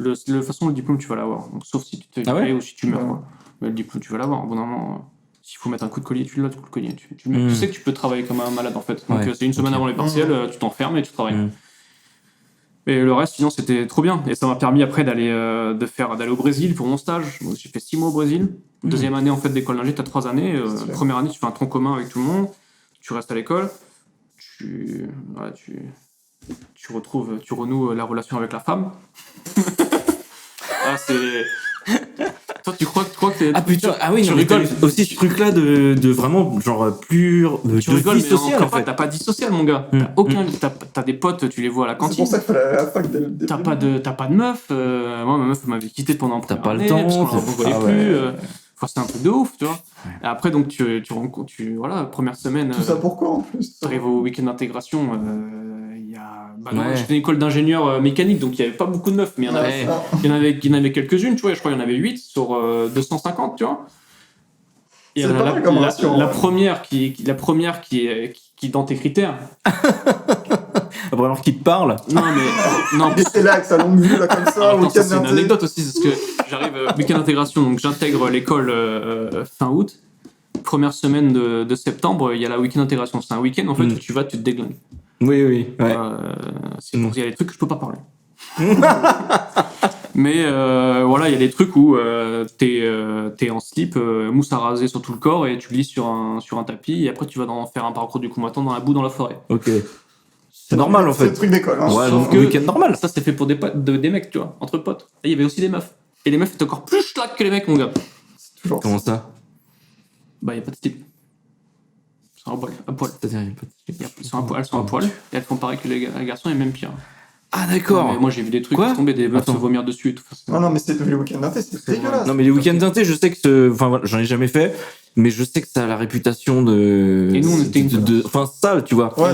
De toute façon, le diplôme, tu vas l'avoir. Donc, sauf si tu te fais virer ou si tu meurs. Quoi. Mais le diplôme, tu vas l'avoir. Bon moment, s'il faut mettre un coup de collier, tu l'as, coup de collier. Tu sais que tu peux travailler comme un malade, en fait. Donc, c'est une semaine avant les partiels, tu t'enfermes et tu travailles. Et le reste, sinon, c'était trop bien. Et ça m'a permis après d'aller au Brésil pour mon stage. Donc, j'ai fait 6 mois au Brésil. Deuxième année, en fait, d'école d'ingé, t'as 3 années. Première année, tu fais un tronc commun avec tout le monde. Tu restes à l'école. Tu renoues la relation avec la femme. c'est... Toi, tu crois que t'es... Ah putain, tu rigoles. Aussi ce truc-là de vraiment, genre, plus... tu rigoles, mais sociale, en fait. T'as pas de vie sociale, mon gars. T'as des potes, tu les vois à la cantine. C'est pour ça qu'il fallait aller à la fac dès le début. T'as pas de meuf. Moi, ma meuf m'avait quitté pendant la première année. T'as pas le temps. Parce qu'on ne voyait plus. Enfin, c'était un truc de ouf, tu vois. Et après, donc, tu rencontres... Voilà, première semaine... Tout ça pourquoi, en plus? T'arrives au week-end d'intégration... j'étais une école d'ingénieur mécanique, donc il n'y avait pas beaucoup de meufs, mais il y en avait quelques-unes, tu vois, je crois qu'il y en avait 8 sur 250, tu vois. Et la première qui dans tes critères. Après, alors qu'il te parle. Non, mais c'est là avec sa longue vue, là, comme ça. Ça, c'est une anecdote aussi, parce que j'arrive week-end d'intégration, donc j'intègre l'école fin août. Première semaine de septembre, il y a la week-end d'intégration. C'est un week-end, en fait, où tu te déglingues. Oui. Ouais. C'est pour il y a des trucs que je peux pas parler. Mais voilà, il y a des trucs où t'es en slip, mousse à raser sur tout le corps et tu glisses sur un tapis et après tu vas faire un parcours du combattant dans la boue dans la forêt. Ok. C'est normal en fait. C'est le truc d'école. Hein. Ouais, donc week-end normal. Ça c'est fait pour des mecs, tu vois, entre potes. Et il y avait aussi des meufs. Et les meufs étaient encore plus schlack que les mecs, mon gars. C'est toujours. Comment ça? Bah, il n'y a pas de slip. Elles sont à poil. C'est-à-dire, il n'y a pas de slip. Elles sont à poil. Et elles font pareil que les garçons et même pire. Ah, d'accord. Moi, j'ai vu des trucs tomber, des meufs se vomir dessus et tout. Non, mais c'était les week-ends d'inté, c'est dégueulasse. Non, mais les week-ends d'inté, je sais que. Enfin, voilà, j'en ai jamais fait, mais je sais que ça a la réputation de. Et nous, on était enfin, sale, tu vois. Ouais,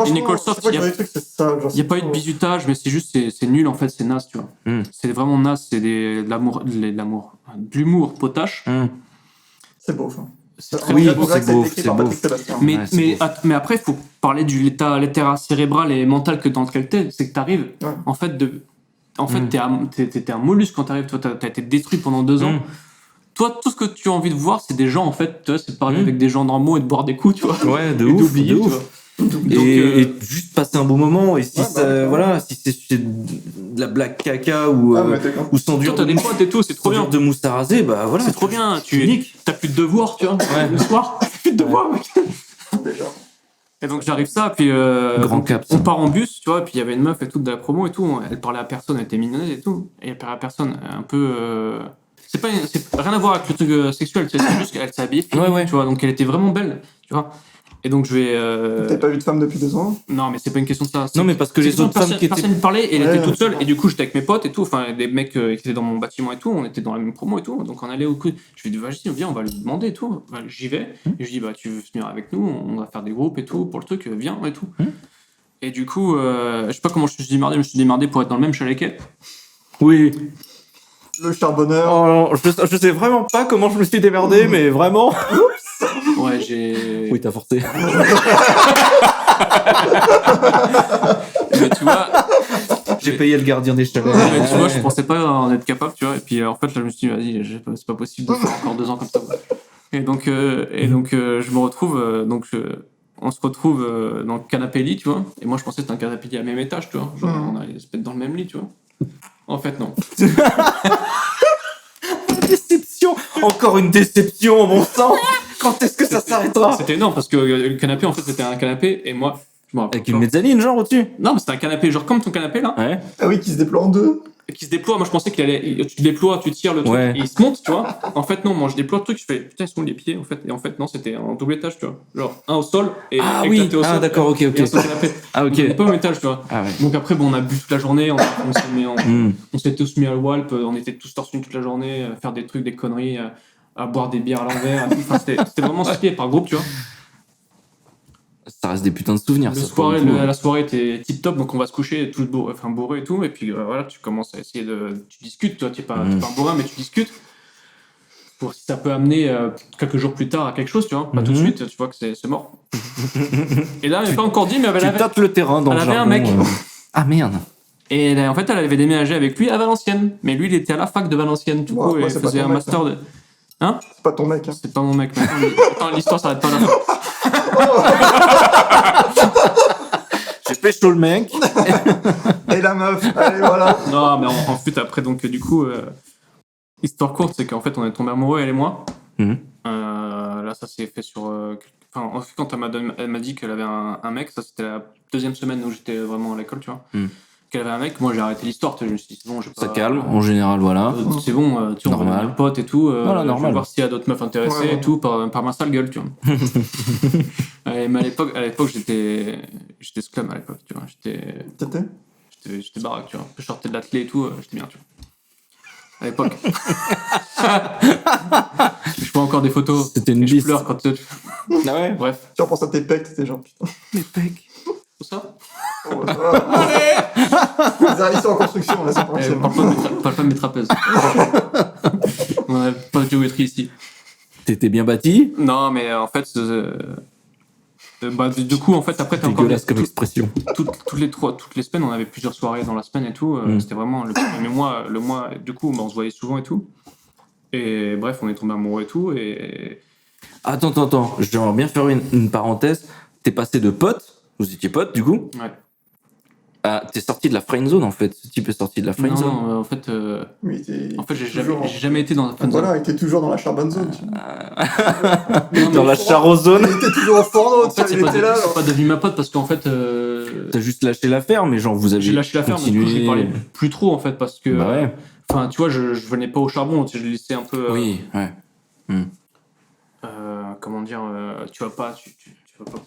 une école soft, il n'y a pas eu de bizutage, mais c'est juste, c'est nul en fait, c'est naze, tu vois. C'est vraiment naze, c'est de l'humour potache. C'est beau, ça. C'est beau. Mais après, il faut parler de l'état cérébral et mental que dans lequel t'es. C'est que t'arrives, en fait, t'es un mollusque quand t'arrives. Toi, t'as été détruit pendant 2 ans. Toi, tout ce que tu as envie de voir, c'est des gens, en fait, c'est de parler avec des gens normaux et de boire des coups, tu vois. Ouais, de ouf. D'oublier, de ouf. Et juste passer un bon moment, et si si c'est de la blague caca ou sans dur t'as des potes et tout, c'est trop bien. De mousse à raser, bah voilà. C'est trop bien, t'as plus de devoirs, tu vois, le soir, t'as plus de devoirs, mec. Déjà. Et donc j'arrive ça, puis on part en bus, tu vois, et puis il y avait une meuf et tout de la promo et tout, elle parlait à personne, elle était mignonne et tout, et elle parlait à personne, un peu... C'est rien à voir avec le truc sexuel, c'est juste qu'elle s'habille, tu vois, donc elle était vraiment belle, tu vois. Et donc je vais... T'avais pas vu de femme depuis 2 ans? Non, mais c'est pas une question de ça. Non, mais parce que les autres femmes qui étaient... Personne ne parlait, et elle était toute seule, et du coup j'étais avec mes potes et tout, enfin des mecs qui étaient dans mon bâtiment et tout, on était dans la même promo et tout, donc on allait au coup. Je lui dis, vas-y, viens, on va lui demander et tout. J'y vais, et je dis, bah tu veux venir avec nous, on va faire des groupes et tout, pour le truc, viens et tout. Et du coup, je sais pas comment je me suis démerdé pour être dans le même chalet qu'elle. Oui. Le charbonneur. Oh, je sais vraiment pas comment je me suis démerdé, mais vraiment. Ouais, j'ai... Oui, t'as forcé. Mais tu vois... J'ai payé le gardien des chalets. Mais tu vois, je pensais pas en être capable, tu vois. Et puis en fait, là, je me suis dit, vas-y, c'est pas possible de faire encore 2 ans comme ça. Et donc, je me retrouve... on se retrouve dans le canapé lit, tu vois. Et moi, je pensais que c'était un canapé lit à même étage, tu vois. Genre, on allait se mettre dans le même lit, tu vois. En fait, non. Déception. Encore une déception, mon sang. Quand est-ce que ça s'arrêtera? C'était énorme parce que le canapé, en fait, c'était un canapé et moi, je me rappelle. Avec une mezzanine, genre, au-dessus? Non, mais c'était un canapé, genre comme ton canapé là. Ouais. Ah oui, qui se déploie en 2. qui se déploie. Moi, je pensais tu déploies, tu tires le truc et il se monte, tu vois. En fait, non, moi, je déploie le truc, je fais putain, ils sont les pieds, en fait. Et en fait, non, c'était en double étage, tu vois. Genre, un au sol et éclaté au sol. Ah, d'accord, ok. Ah, ok. Pas au métal, tu vois. Ah, ouais. Donc après, on a bu toute la journée, on s'est tous mis à Walp, on était tous torse nu toute la journée, à faire des trucs, des conneries, à boire des bières à l'envers. Enfin, c'était vraiment stylé par groupe, tu vois. Ça reste des putains de souvenirs. La soirée était tip top, donc on va se coucher tout bourré et tout, et puis voilà, tu commences à essayer tu discutes, toi, t'es pas un bourrin, mais tu discutes pour si ça peut amener quelques jours plus tard à quelque chose, tu vois, pas tout de suite, tu vois que c'est mort. Et là, elle n'a pas encore dit, mais elle avait tâtes le terrain dans elle avait un mec. Ah merde. Et en fait, elle avait déménagé avec lui à Valenciennes, mais lui, il était à la fac de Valenciennes, du coup, et il faisait un master de. Hein? C'est pas ton mec. Hein. C'est pas mon mec. Attends, l'histoire s'arrête pas là. J'ai pécho le mec. Et la meuf. Allez, voilà. Non, mais en fait, après, donc, du coup, histoire courte, c'est qu'en fait, on est tombés amoureux, elle et moi. Là, ça s'est fait sur. En fait, quand elle m'a dit qu'elle avait un mec, ça c'était la deuxième semaine où j'étais vraiment à l'école, tu vois. Qu'elle avait un mec, moi j'ai arrêté l'histoire, je me suis dit, c'est bon, ça calme, en général, voilà. C'est bon, tu vois, on est potes et tout, voilà, je vais voir s'il y a d'autres meufs intéressées et tout, par ma sale gueule, tu vois. Mais à l'époque j'étais scum à l'époque, tu vois, j'étais baraque, tu vois, je sortais de l'athlé et tout, j'étais bien, tu vois. À l'époque. Je vois encore des photos. C'était une bise. Je pleure quand tu... Ah ouais. Bref. Tu repenses à tes pecs, t'étais genre putain. Mes pecs. Tout ça. Ils sont en construction, là, c'est pas parle pas de mes trapèzes. On n'a pas de géométrie ici. T'étais bien bâti? Non, mais en fait, du coup, en fait, après, t'as encore dégueulasse comme expression. Toutes les semaines, on avait plusieurs soirées dans la semaine et tout. C'était vraiment le mois. Du coup, on se voyait souvent et tout. Et bref, on est tombés amoureux et tout. Et attends. J'aimerais bien faire une parenthèse. T'es passé de pote, vous étiez pote du coup. Ouais. T'es sorti de la friend zone en fait. Ce type est sorti de la friend zone. Non, en fait, j'ai jamais été dans la friend zone. Voilà, il était toujours dans la charbonne zone. Dans la charozone. Il était toujours au fourneau, il était là. C'est pas devenu ma pote parce qu'en fait. T'as juste lâché l'affaire, mais genre vous avez. J'ai lâché l'affaire, mais du coup, je lui parlais plus trop en fait parce que. Bah ouais. Enfin, tu vois, je venais pas au charbon, je l'ai laissé un peu. Oui, ouais. Comment dire, tu vas pas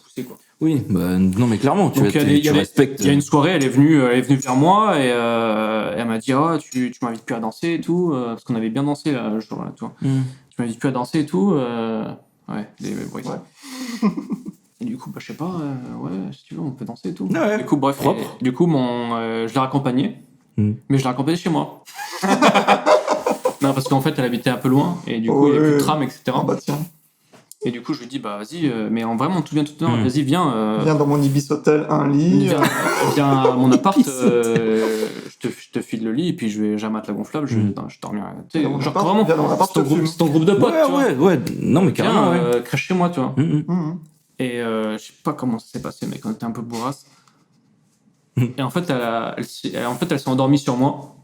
pousser quoi. Oui, bah non mais clairement, tu respectes. Il y a une soirée, elle est venue vers moi et elle m'a dit tu m'invites plus à danser et tout parce qu'on avait bien dansé là, le jour-là, tu vois. Tu m'invites plus à danser et tout, ouais, des bruits. Ouais. Et du coup, bah je sais pas, ouais, si tu veux, on peut danser et tout. Ouais. Du coup, bref, du coup, je l'ai raccompagnée, mais je l'ai raccompagnée chez moi. Non, parce qu'en fait, elle habitait un peu loin et du coup, il n'y avait plus de tram, etc. Bah tiens. Et du coup, je lui dis, bah vas-y, mais en vraiment tout bien, vas-y, viens. Viens dans mon Ibis Hotel, un lit. Viens à mon appart, je te file le lit et puis j'ai un matelas gonflable, je dormirai. Genre vraiment, c'est ton groupe de potes. Ouais, non mais carrément. Crèche chez moi, tu vois. Et je sais pas comment ça s'est passé, mec, on était un peu bourrasse. Et en fait, elle s'est endormie sur moi.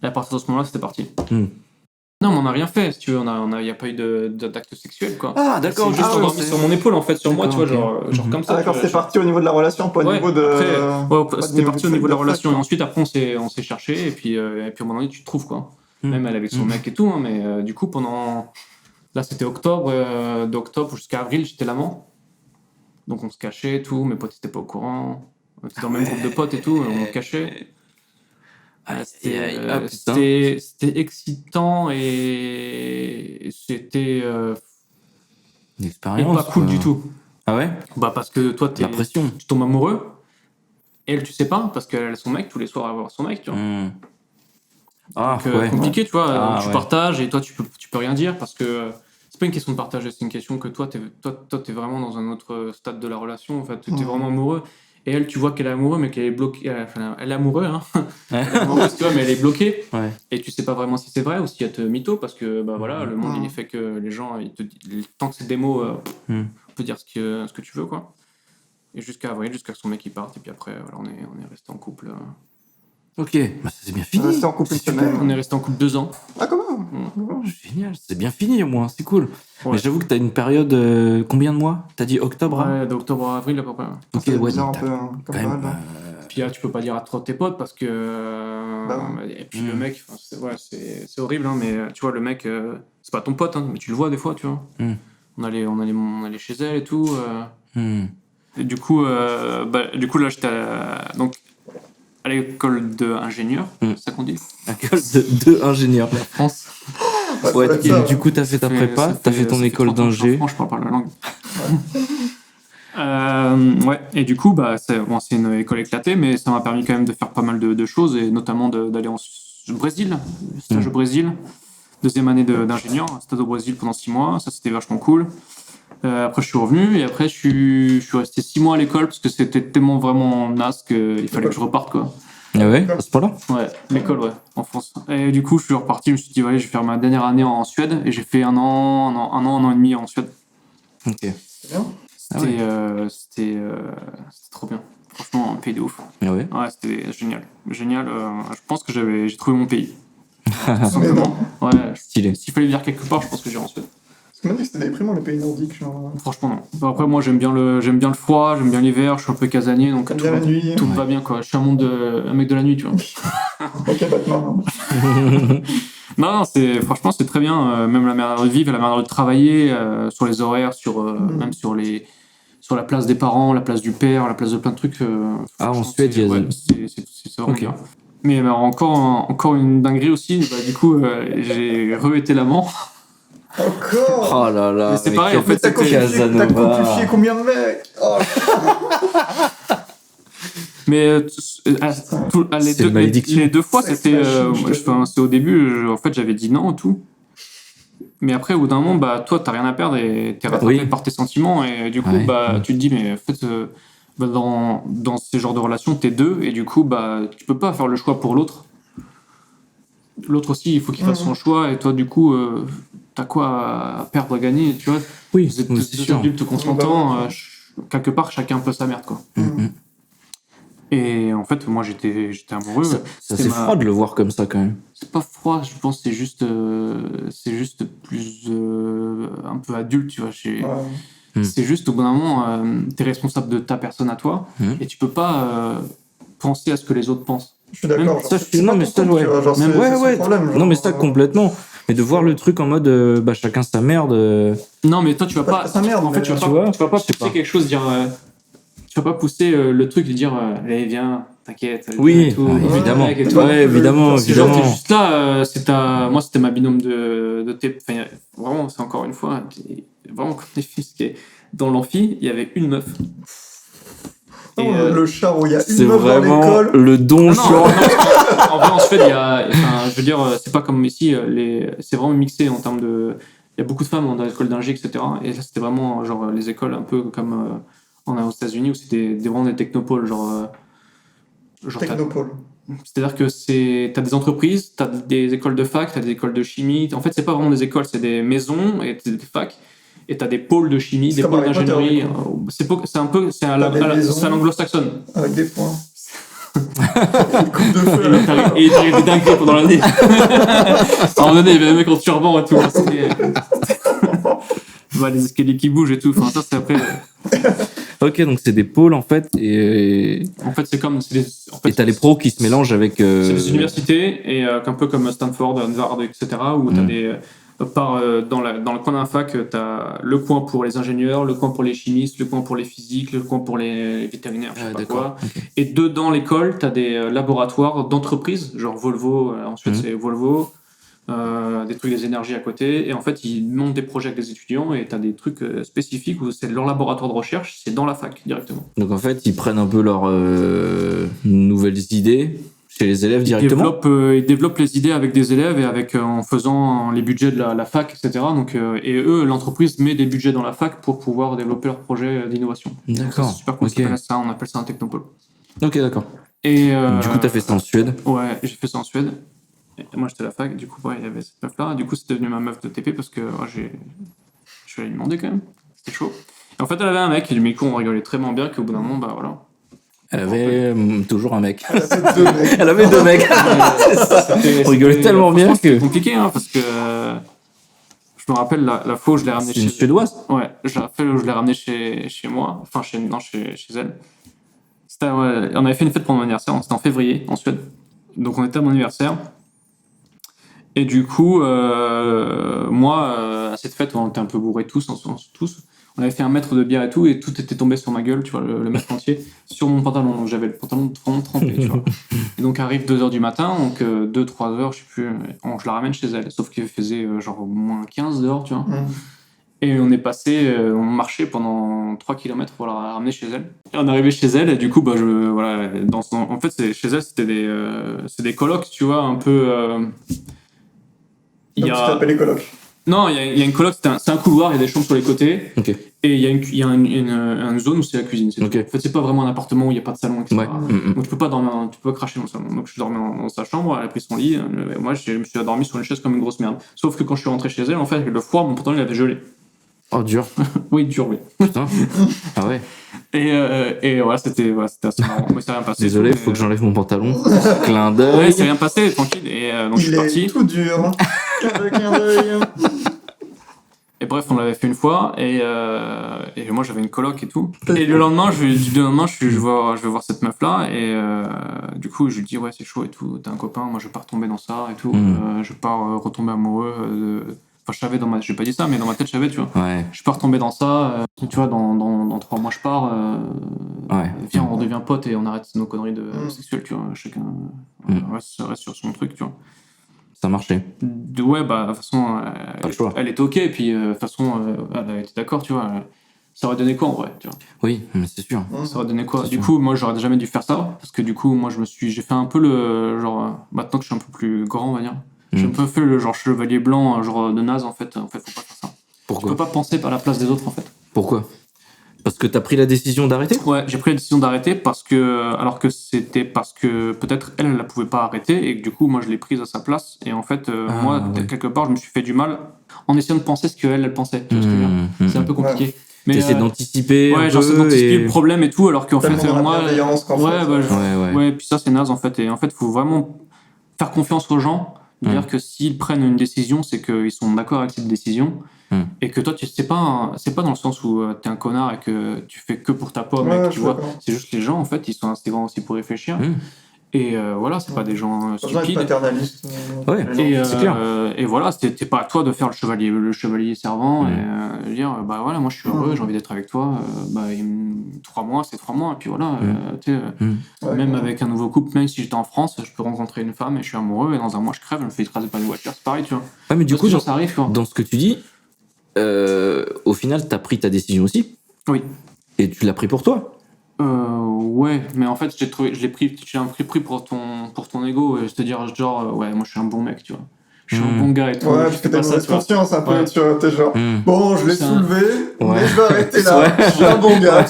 Et à partir de ce moment-là, c'était parti. Non, mais on n'a rien fait, si tu veux, il n'y a pas eu d'acte sexuel, quoi. Ah, d'accord. C'est juste endormi sur mon épaule, en fait, sur moi, tu vois, genre comme ça. Ah, d'accord, c'était parti au niveau de la relation, pas au niveau de... C'était parti au niveau de la relation, et ensuite, après, on s'est cherché, et puis à un moment donné, tu te trouves, quoi. Même elle avec son mec et tout, hein, mais du coup, pendant... Là, c'était octobre, d'octobre jusqu'à avril, j'étais l'amant. Donc, on se cachait et tout, mes potes n'étaient pas au courant. On était dans le même groupe de potes et tout, on cachait. C'était excitant et c'était une expérience pas cool du tout. Ah ouais? Bah parce que toi la pression. Tu tombes amoureux. Elle tu sais pas parce qu'elle a son mec tous les soirs à voir son mec, tu vois. Donc, compliqué, tu vois, tu partages et toi tu peux rien dire parce que c'est pas une question de partager, c'est une question que toi t'es vraiment dans un autre stade de la relation, en fait, t'es vraiment amoureux. Et elle, tu vois qu'elle est amoureuse, mais qu'elle est bloquée. Enfin, elle est amoureuse, hein. Elle est amoureuse, tu vois, mais elle est bloquée. Ouais. Et tu sais pas vraiment si c'est vrai ou si elle te mytho, parce que bah voilà, le monde il est fait que les gens, tant que c'est des mots, on peut dire ce que tu veux, quoi. Et jusqu'à que son mec il parte, et puis après, voilà, on est resté en couple. Ok, bah ça c'est bien fini. On est resté en couple 2 ans. Ah, quand même. Génial, c'est bien fini au moins, c'est cool. Ouais. Mais j'avoue que t'as une période, combien de mois? T'as dit octobre? Ouais, d'octobre à avril à peu près. Ok, ouais, un peu, quand même. puis là, tu peux pas dire à trop tes potes parce que. Et puis le mec, c'est horrible, hein, mais tu vois, le mec, c'est pas ton pote, hein, mais tu le vois des fois, tu vois. On allait chez elle et tout. Et du coup, là, j'étais donc à l'école d'ingénieur, c'est ça qu'on dit. L'école de ingénieur. La France. Ouais, du coup, t'as fait ta prépa, t'as fait ton école d'ingé. Je parle pas la langue. Ouais, et du coup, c'est une école éclatée, mais ça m'a permis quand même de faire pas mal de choses, et notamment d'aller au Brésil, stage au Brésil, deuxième année d'ingénieur, stage au Brésil pendant 6 mois, ça c'était vachement cool. Après, je suis revenu, et après, je suis resté 6 mois à l'école, parce que c'était tellement vraiment naze qu'il fallait que je reparte, quoi. Ah ouais, à ce point-là? Ouais, l'école, ouais, en France. Et du coup, je suis reparti, je me suis dit, ouais, je vais faire ma dernière année en Suède, et j'ai fait un an et demi en Suède. Ok. C'est bien. C'était trop bien. Franchement, un pays de ouf. Ah ouais? Ouais, c'était génial. Génial. Je pense que j'ai trouvé mon pays. Mais non. Ouais, stylé. S'il fallait vivre quelque part, je pense que j'irais en Suède. Parce que moi, c'était déprimant les pays nordiques. Genre... Franchement, non. Après, moi, j'aime bien le froid, j'aime bien l'hiver, je suis un peu casanier, donc bien la nuit. Tout va bien, quoi. Je suis un mec de la nuit, tu vois. Ok, Batman. Non, franchement, c'est très bien. Même la manière de vivre, la manière de travailler, sur les horaires, même sur la place des parents, la place du père, la place de plein de trucs. En Suède, il y a... c'est vraiment bien. Mais encore une dinguerie aussi, du coup, j'ai re-été l'amant. Encore. Oh là là. Mais c'est pareil, en fait, t'as confié combien de mecs? Oh. Mais les 2 fois, c'était... c'est au début, en fait, j'avais dit non et tout. Mais après, au bout d'un moment, toi, t'as rien à perdre et t'es rattrapé par tes sentiments. Et du coup, tu te dis, mais en fait, dans ces genres de relations, t'es deux. Et du coup, tu peux pas faire le choix pour l'autre. L'autre aussi, il faut qu'il fasse son choix. Et toi, du coup, t'as quoi à perdre, à gagner, tu vois? Oui, vous êtes deux adultes consentants. Quelque part, chacun peut sa merde, quoi. Et en fait, moi, j'étais amoureux. Ça c'est froid de le voir comme ça, quand même. C'est pas froid, je pense, c'est juste plus un peu adulte, tu vois. C'est juste, au bout d'un moment, t'es responsable de ta personne à toi, et tu peux pas penser à ce que les autres pensent. Je suis d'accord. Non, mais ça, complètement. Mais de voir le truc en mode, chacun sa merde. Non, mais toi, tu vas pas. Sa merde, en fait, tu vas pas pousser quelque chose, dire. Tu vas pas pousser le truc et dire allez viens t'inquiète oui tout, évidemment évidemment juste là moi c'était ma binôme de thé. Enfin, vraiment c'est encore une fois vraiment comme des fils qui dans l'amphi il y avait une meuf le char où il y a une c'est meuf dans l'école le don chiant. En vrai en Suède je veux dire c'est pas comme ici c'est vraiment mixé en termes de il y a beaucoup de femmes dans l'école d'ingé etc et là c'était vraiment genre les écoles un peu comme aux États-Unis où c'était vraiment des technopoles, genre technopole. C'est-à-dire que t'as des entreprises, t'as des écoles de fac, t'as des écoles de chimie. En fait, c'est pas vraiment des écoles, c'est des maisons et des facs. Et t'as des pôles de chimie, des pôles d'ingénierie. C'est à l'anglo-saxonne. Avec des points. Et il t'arrive des dingueries pendant l'année. À un moment donné, il y avait des mecs en turban et tout. Les escaliers qui bougent et tout. Enfin, ça, c'est après. Ok, donc c'est des pôles en fait, et en fait c'est comme et t'as les pros qui se mélangent avec. C'est des universités et un peu comme Stanford, Harvard, etc. où t'as des dans le coin d'un fac, t'as le coin pour les ingénieurs, le coin pour les chimistes, le coin pour les physiques, le coin pour les vétérinaires, je sais pas quoi. Okay. Et dedans l'école, t'as des laboratoires d'entreprises, genre Volvo. Ensuite c'est Volvo. Des trucs des énergies à côté et en fait ils montent des projets avec des étudiants et t'as des trucs spécifiques où c'est leur laboratoire de recherche, c'est dans la fac directement. Donc en fait ils prennent un peu leurs nouvelles idées chez les élèves directement. Ils développent les idées avec des élèves et en faisant les budgets de la fac, etc. Donc, et eux, l'entreprise met des budgets dans la fac pour pouvoir développer leurs projets d'innovation. D'accord. C'est super cool, on appelle ça un technopole. Ok, d'accord. Et du coup t'as fait ça en Suède? Ouais, j'ai fait ça en Suède. Et moi j'étais à la fac, du coup il y avait cette meuf là, du coup c'est devenu ma meuf de TP parce que je suis allé lui demander quand même, c'était chaud. Et en fait elle avait un mec, et du coup on rigolait très bien qu'au bout d'un moment, voilà. Elle avait toujours un mec. Elle avait 2 mecs. On rigolait tellement bien que... C'était compliqué parce que je me rappelle la fois où je l'ai ramené chez... C'est une Suédoise? Ouais, la fois où je l'ai ramené chez moi, enfin chez elle. On avait fait une fête pour mon anniversaire, c'était en février, en Suède. Donc on était à mon anniversaire. Et du coup, moi, à cette fête, on était un peu bourrés tous. On avait fait 1 mètre de bière et tout était tombé sur ma gueule, tu vois, le mètre entier, sur mon pantalon. Donc j'avais le pantalon vraiment trempé, tu vois. Et donc arrive 2h du matin, donc 2-3 heures, je sais plus, je la ramène chez elle. Sauf qu'il faisait genre moins 15 dehors, tu vois. Et on on marchait pendant 3 km pour la ramener chez elle. Et on est arrivé chez elle, et du coup, en fait, chez elle, c'était des colocs, tu vois, un peu. Tu t'appelles les colocs. Non, il y a une coloc, c'est un couloir, il y a des chambres sur les côtés. Okay. Et il y a une zone où c'est la cuisine. Okay. En fait, c'est pas vraiment un appartement où il n'y a pas de salon, etc. Ouais. Donc tu peux pas cracher dans le salon. Donc je dormais dans sa chambre, elle a pris son lit. Moi, je me suis endormi sur une chaise comme une grosse merde. Sauf que quand je suis rentré chez elle, en fait, le froid, mon pantalon, il avait gelé. Oh, dur. Oui, dur, oui. Putain. Ah ouais. Et voilà, c'était assez marrant. Mais c'est rien passé. Désolé, faut que j'enlève mon pantalon. Clin d'œil. Ouais, c'est rien passé, tranquille. Et donc je suis parti. Il est tout dur. Clin d'œil. Et bref, on l'avait fait une fois, et moi j'avais une coloc et tout. Et le lendemain, je vais voir cette meuf-là, et du coup, je lui dis, ouais, c'est chaud et tout, t'es un copain, moi je vais pas retomber dans ça et tout, je vais pas retomber amoureux. Enfin, je savais j'ai pas dit ça, mais dans ma tête, je savais, tu vois. Ouais. Je vais pas retomber dans ça, tu vois, dans 3 mois, je pars. Ouais. Viens, on devient potes et on arrête nos conneries sexuelles, tu vois. Chacun reste sur son truc, tu vois. Ça marchait. Ouais, bah, de toute façon, elle était ok, et puis de toute façon, elle était d'accord, tu vois. Ça aurait donné quoi en vrai, tu vois. Oui, mais c'est sûr. Ça aurait donné quoi. Du coup, moi, j'aurais jamais dû faire ça, parce que du coup, moi, j'ai fait un peu le genre, maintenant que je suis un peu plus grand, on va dire, j'ai un peu fait le genre chevalier blanc, genre de naze, en fait, faut pas faire ça. Pourquoi ? Tu peux pas penser par la place des autres, en fait. Pourquoi ? Parce que t'as pris la décision d'arrêter ? Ouais, j'ai pris la décision d'arrêter alors que c'était parce que peut-être elle la pouvait pas arrêter, et que du coup, moi, je l'ai prise à sa place, et en fait, moi, quelque part, je me suis fait du mal en essayant de penser ce qu'elle pensait. Tu vois ce que je veux dire ? C'est un peu compliqué. Ouais. Mais t'essaies d'anticiper un peu d'anticiper le problème et tout, alors qu'en fait, moi... Ouais, puis ça, c'est naze, en fait. Et en fait, faut vraiment faire confiance aux gens, dire que s'ils prennent une décision, c'est qu'ils sont d'accord avec cette décision. Et que toi, c'est pas dans le sens où t'es un connard et que tu fais que pour ta pomme, et que tu vois, c'est juste les gens, en fait, ils sont assez grands aussi pour réfléchir. Et voilà, c'est pas des gens stupides. Paternalistes. Ouais, c'est clair. Et voilà, c'était pas à toi de faire le chevalier servant et dire, bah voilà, moi je suis heureux, j'ai envie d'être avec toi, 3 mois, c'est 3 mois, et puis voilà, même avec un nouveau couple, même si j'étais en France, je peux rencontrer une femme et je suis amoureux, et dans 1 mois je crève, je me fais écraser par une voiture, c'est pareil, tu vois. Ouais, mais du coup, ça arrive, quoi. Dans ce que tu dis, au final, t'as pris ta décision aussi. Oui. Et tu l'as pris pour toi. Ouais, mais en fait, j'ai un pris pour ton ego, et je te dire, genre, ouais, moi je suis un bon mec, tu vois. Je suis un bon gars et tout. Ouais, parce que t'as une mauvaise conscience un peu, tu vois, t'es genre, bon, je l'ai soulevé, mais je vais arrêter là, je suis un bon gars.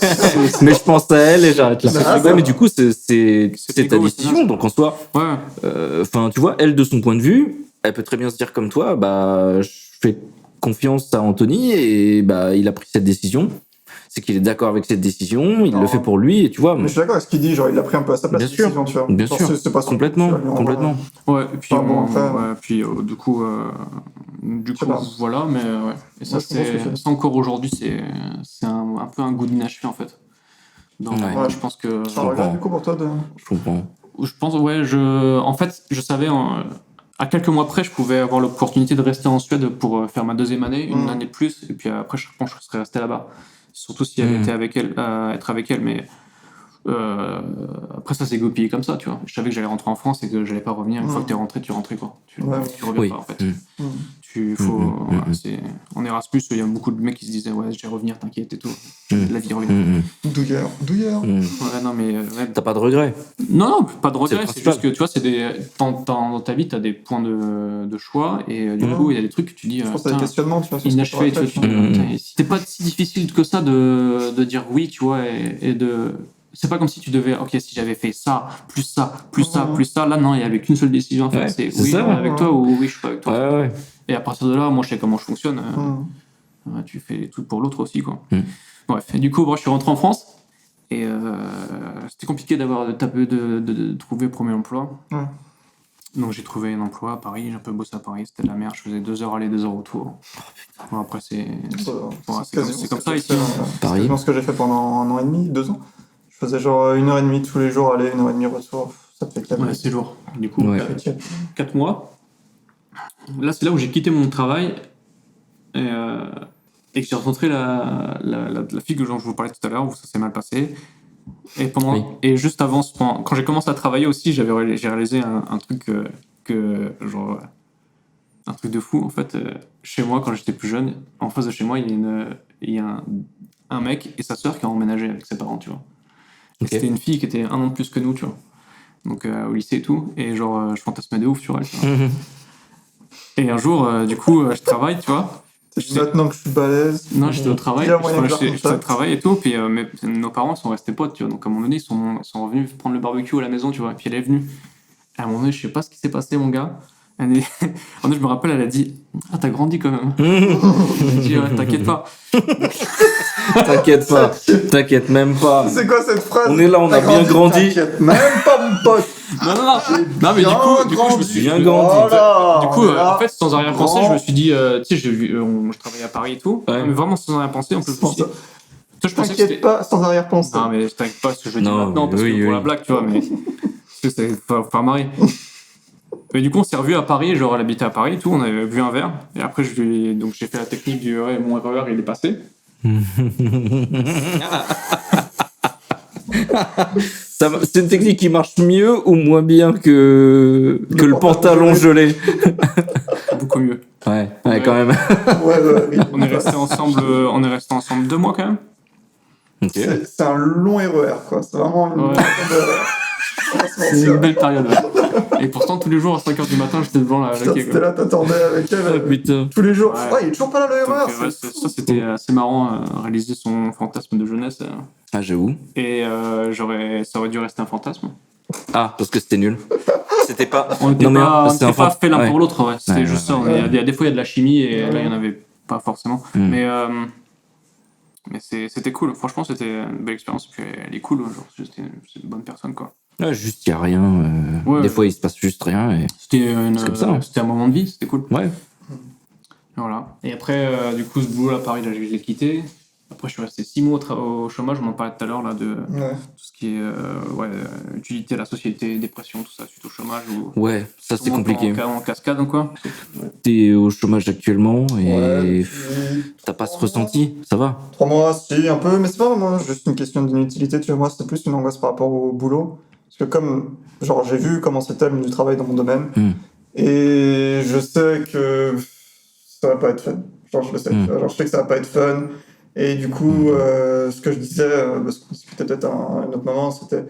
Mais je pense à elle et j'arrête là. Ouais, mais du coup, c'est ta décision, donc en soi, enfin, tu vois, elle, de son point de vue, elle peut très bien se dire comme toi, bah, je fais confiance à Anthony, et bah, il a pris cette décision. C'est qu'il est d'accord avec cette décision, il le fait pour lui, et tu vois. Mais je suis d'accord avec ce qu'il dit, genre il a pris un peu à sa place. Bien sûr, tu vois. Bien sûr. C'est pas complètement. Ouais, et puis du coup, voilà, mais ouais. Et ça, c'est encore aujourd'hui, c'est un peu un goût d'inachevé en fait. Donc, je pense que. C'est un regret du coup pour toi de. Je comprends. Je pense, en fait, je savais. À quelques mois près, je pouvais avoir l'opportunité de rester en Suède pour faire ma 2e année, une année de plus, et puis après, je pense que je serais resté là-bas. Surtout si elle était être avec elle, mais après ça s'est goupillé comme ça, tu vois. Je savais que j'allais rentrer en France et que j'allais pas revenir. Une fois que t'es rentré, tu rentrais, quoi. Tu reviens pas, en fait. En Erasmus, il y a beaucoup de mecs qui se disaient, ouais, je vais revenir, t'inquiète et tout. La vie revient. Douilleur. Ouais, non, mais. T'as pas de regret? Non, pas de regret, c'est juste que, tu vois, dans ta vie, t'as des points de choix, et du coup, il y a des trucs que tu dis. Je pense que t'as des questionnements, tu vois. Inachevé, tu vois. C'était pas si difficile que ça de dire oui, tu vois, et de. C'est pas comme si tu devais, ok, si j'avais fait ça, plus ça, plus ça, plus ça. Là, non, il y avait qu'une seule décision à faire. C'est oui, je suis avec toi, ou oui, je suis pas avec toi. Et à partir de là, moi, je sais comment je fonctionne. Tu fais tout pour l'autre aussi, quoi. Bref, et du coup, je suis rentré en France. Et c'était compliqué de trouver le premier emploi. Donc j'ai trouvé un emploi à Paris, j'ai un peu bossé à Paris, c'était de la merde, je faisais 2 heures aller, 2 heures retour. Bon, après c'est comme ça ici. C'est quasiment ce que j'ai fait pendant 1 an et demi, 2 ans. Je faisais genre 1h30 tous les jours, aller, 1h30 retour. Ça te fait claquer. Ouais, c'est lourd. Du coup, 4 mois. Là, c'est là où j'ai quitté mon travail et que j'ai rencontré la fille dont je vous parlais tout à l'heure, où ça s'est mal passé. Et juste avant, quand j'ai commencé à travailler aussi, j'ai réalisé un truc un truc de fou. En fait, chez moi, quand j'étais plus jeune, en face de chez moi, il y a un mec et sa sœur qui ont emménagé avec ses parents, tu vois. Okay. C'était une fille qui était 1 an de plus que nous, tu vois. Donc au lycée et tout. Et genre, je fantasmais de ouf sur elle. Tu vois. Et un jour, du coup, je travaille, tu vois. Maintenant que je suis balèze. Non, j'étais au travail. J'étais au travail et tout. Puis nos parents sont restés potes, tu vois. Donc à un moment donné, ils sont revenus prendre le barbecue à la maison, tu vois. Et puis elle est venue. Et à un moment donné, je sais pas ce qui s'est passé, mon gars. Je me rappelle, elle a dit ah, t'as grandi quand même. J'ai dit t'inquiète pas. T'inquiète même pas. C'est quoi cette phrase? On est là, on a bien grandi. T'inquiète même pas, mon pote. Non, mais du coup, je me suis bien grandi. Du coup, en fait, sans arrière-pensée, je me suis dit, tu sais, je travaillais à Paris et tout, mais vraiment sans arrière-pensée, en plus, je me suis dit. T'inquiète pas, sans arrière-pensée. Non, mais t'inquiète pas, ce que je dis maintenant, parce que pour la blague, tu vois, mais. Parce que ça va faire marrer. Mais du coup, on s'est revus à Paris, genre elle habitait à Paris et tout, on avait bu un verre, et après donc j'ai fait la technique du mon RER, il est passé. C'est une technique qui marche mieux ou moins bien que le pantalon gelé? Beaucoup mieux. Ouais, quand même. Ouais. On est restés ensemble 2 mois quand même. Okay. C'est un long RER, quoi. C'est vraiment long RER. C'est une belle période. Ouais. Et pourtant, tous les jours à 5h du matin, j'étais devant la quai. T'étais là, t'attendais avec elle. Tous les jours. Ouais, il est toujours pas là le RER. Ça, c'était assez marrant, réaliser son fantasme de jeunesse. Ah, j'avoue. Et ça aurait dû rester un fantasme. Ah, parce que c'était nul. C'était pas. On n'était pas fait l'un pour l'autre. Ouais. C'était juste ça. Des fois, il y a de la chimie et là, il n'y en avait pas forcément. Mais c'était cool. Franchement, c'était une belle expérience. Puis elle est cool. Genre, c'est une bonne personne, quoi. Ouais, juste, il n'y a rien. Des fois, il se passe juste rien. Et... C'était comme ça. C'était un moment de vie. C'était cool. Ouais. Voilà. Et après, du coup, ce boulot à Paris, là, je l'ai quitté. Après, je suis resté 6 mois au chômage. On en parlait tout à l'heure, là, de tout ce qui est utilité à la société, dépression, tout ça, suite au chômage. Ouais, ça, c'est compliqué. En cascade, quoi. T'es au chômage actuellement et t'as pas ce ressenti, ça va? 3 mois, si, un peu, mais c'est pas vraiment juste une question d'inutilité, tu vois. Moi, c'était plus une angoisse par rapport au boulot. Parce que comme, genre, j'ai vu comment c'était le milieu du travail dans mon domaine, et je sais que ça va pas être fun. Genre, je le sais. Genre, je sais que ça va pas être fun. Et du coup, ce que je disais, parce qu'on discutait peut-être à un autre moment, c'était...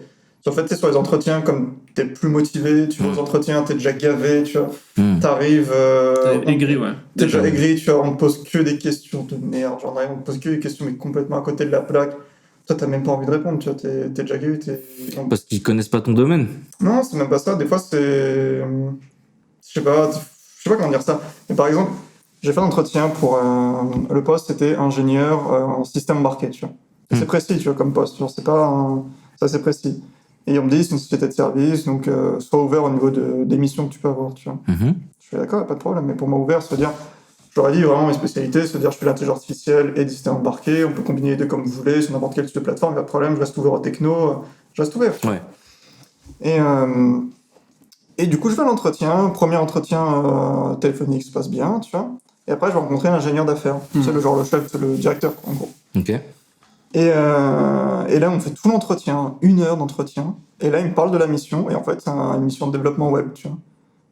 En fait, sur les entretiens, comme t'es plus motivé, tu vas aux entretiens, t'es déjà gavé, tu vois. T'arrives... T'es aigri, ouais. T'es déjà aigri, tu vois, on te pose que des questions de merde. Genre, on te pose que des questions, mais complètement à côté de la plaque. Toi, t'as même pas envie de répondre, tu vois, t'es déjà gavé, Parce qu'ils connaissent pas ton domaine. Non, c'est même pas ça. Des fois, c'est... Je sais pas comment dire ça. Mais par exemple, j'ai fait un entretien pour... Le poste, c'était ingénieur en système embarqué, tu vois. C'est précis, tu vois, comme poste. Genre, c'est pas... Ça, c'est précis. Et on me dit, c'est une société de service, donc sois ouvert au niveau des missions que tu peux avoir, tu vois. Je suis d'accord, pas de problème. Mais pour moi, ouvert, ça veut dire... J'aurais dit vraiment mes spécialités, c'est-à-dire je fais l'intelligence artificielle et du système embarqué, on peut combiner les deux comme vous voulez, sur n'importe quel type de plateforme, pas de problème, je reste ouvert aux techno, je reste ouvert. Ouais. Et du coup, je fais l'entretien, premier entretien téléphonique se passe bien, tu vois, et après je vais rencontrer l'ingénieur d'affaires, c'est le chef, c'est le directeur, en gros. Ok. Et là, on fait tout l'entretien, 1 heure d'entretien, et là, il me parle de la mission, et en fait, c'est une mission de développement web, tu vois.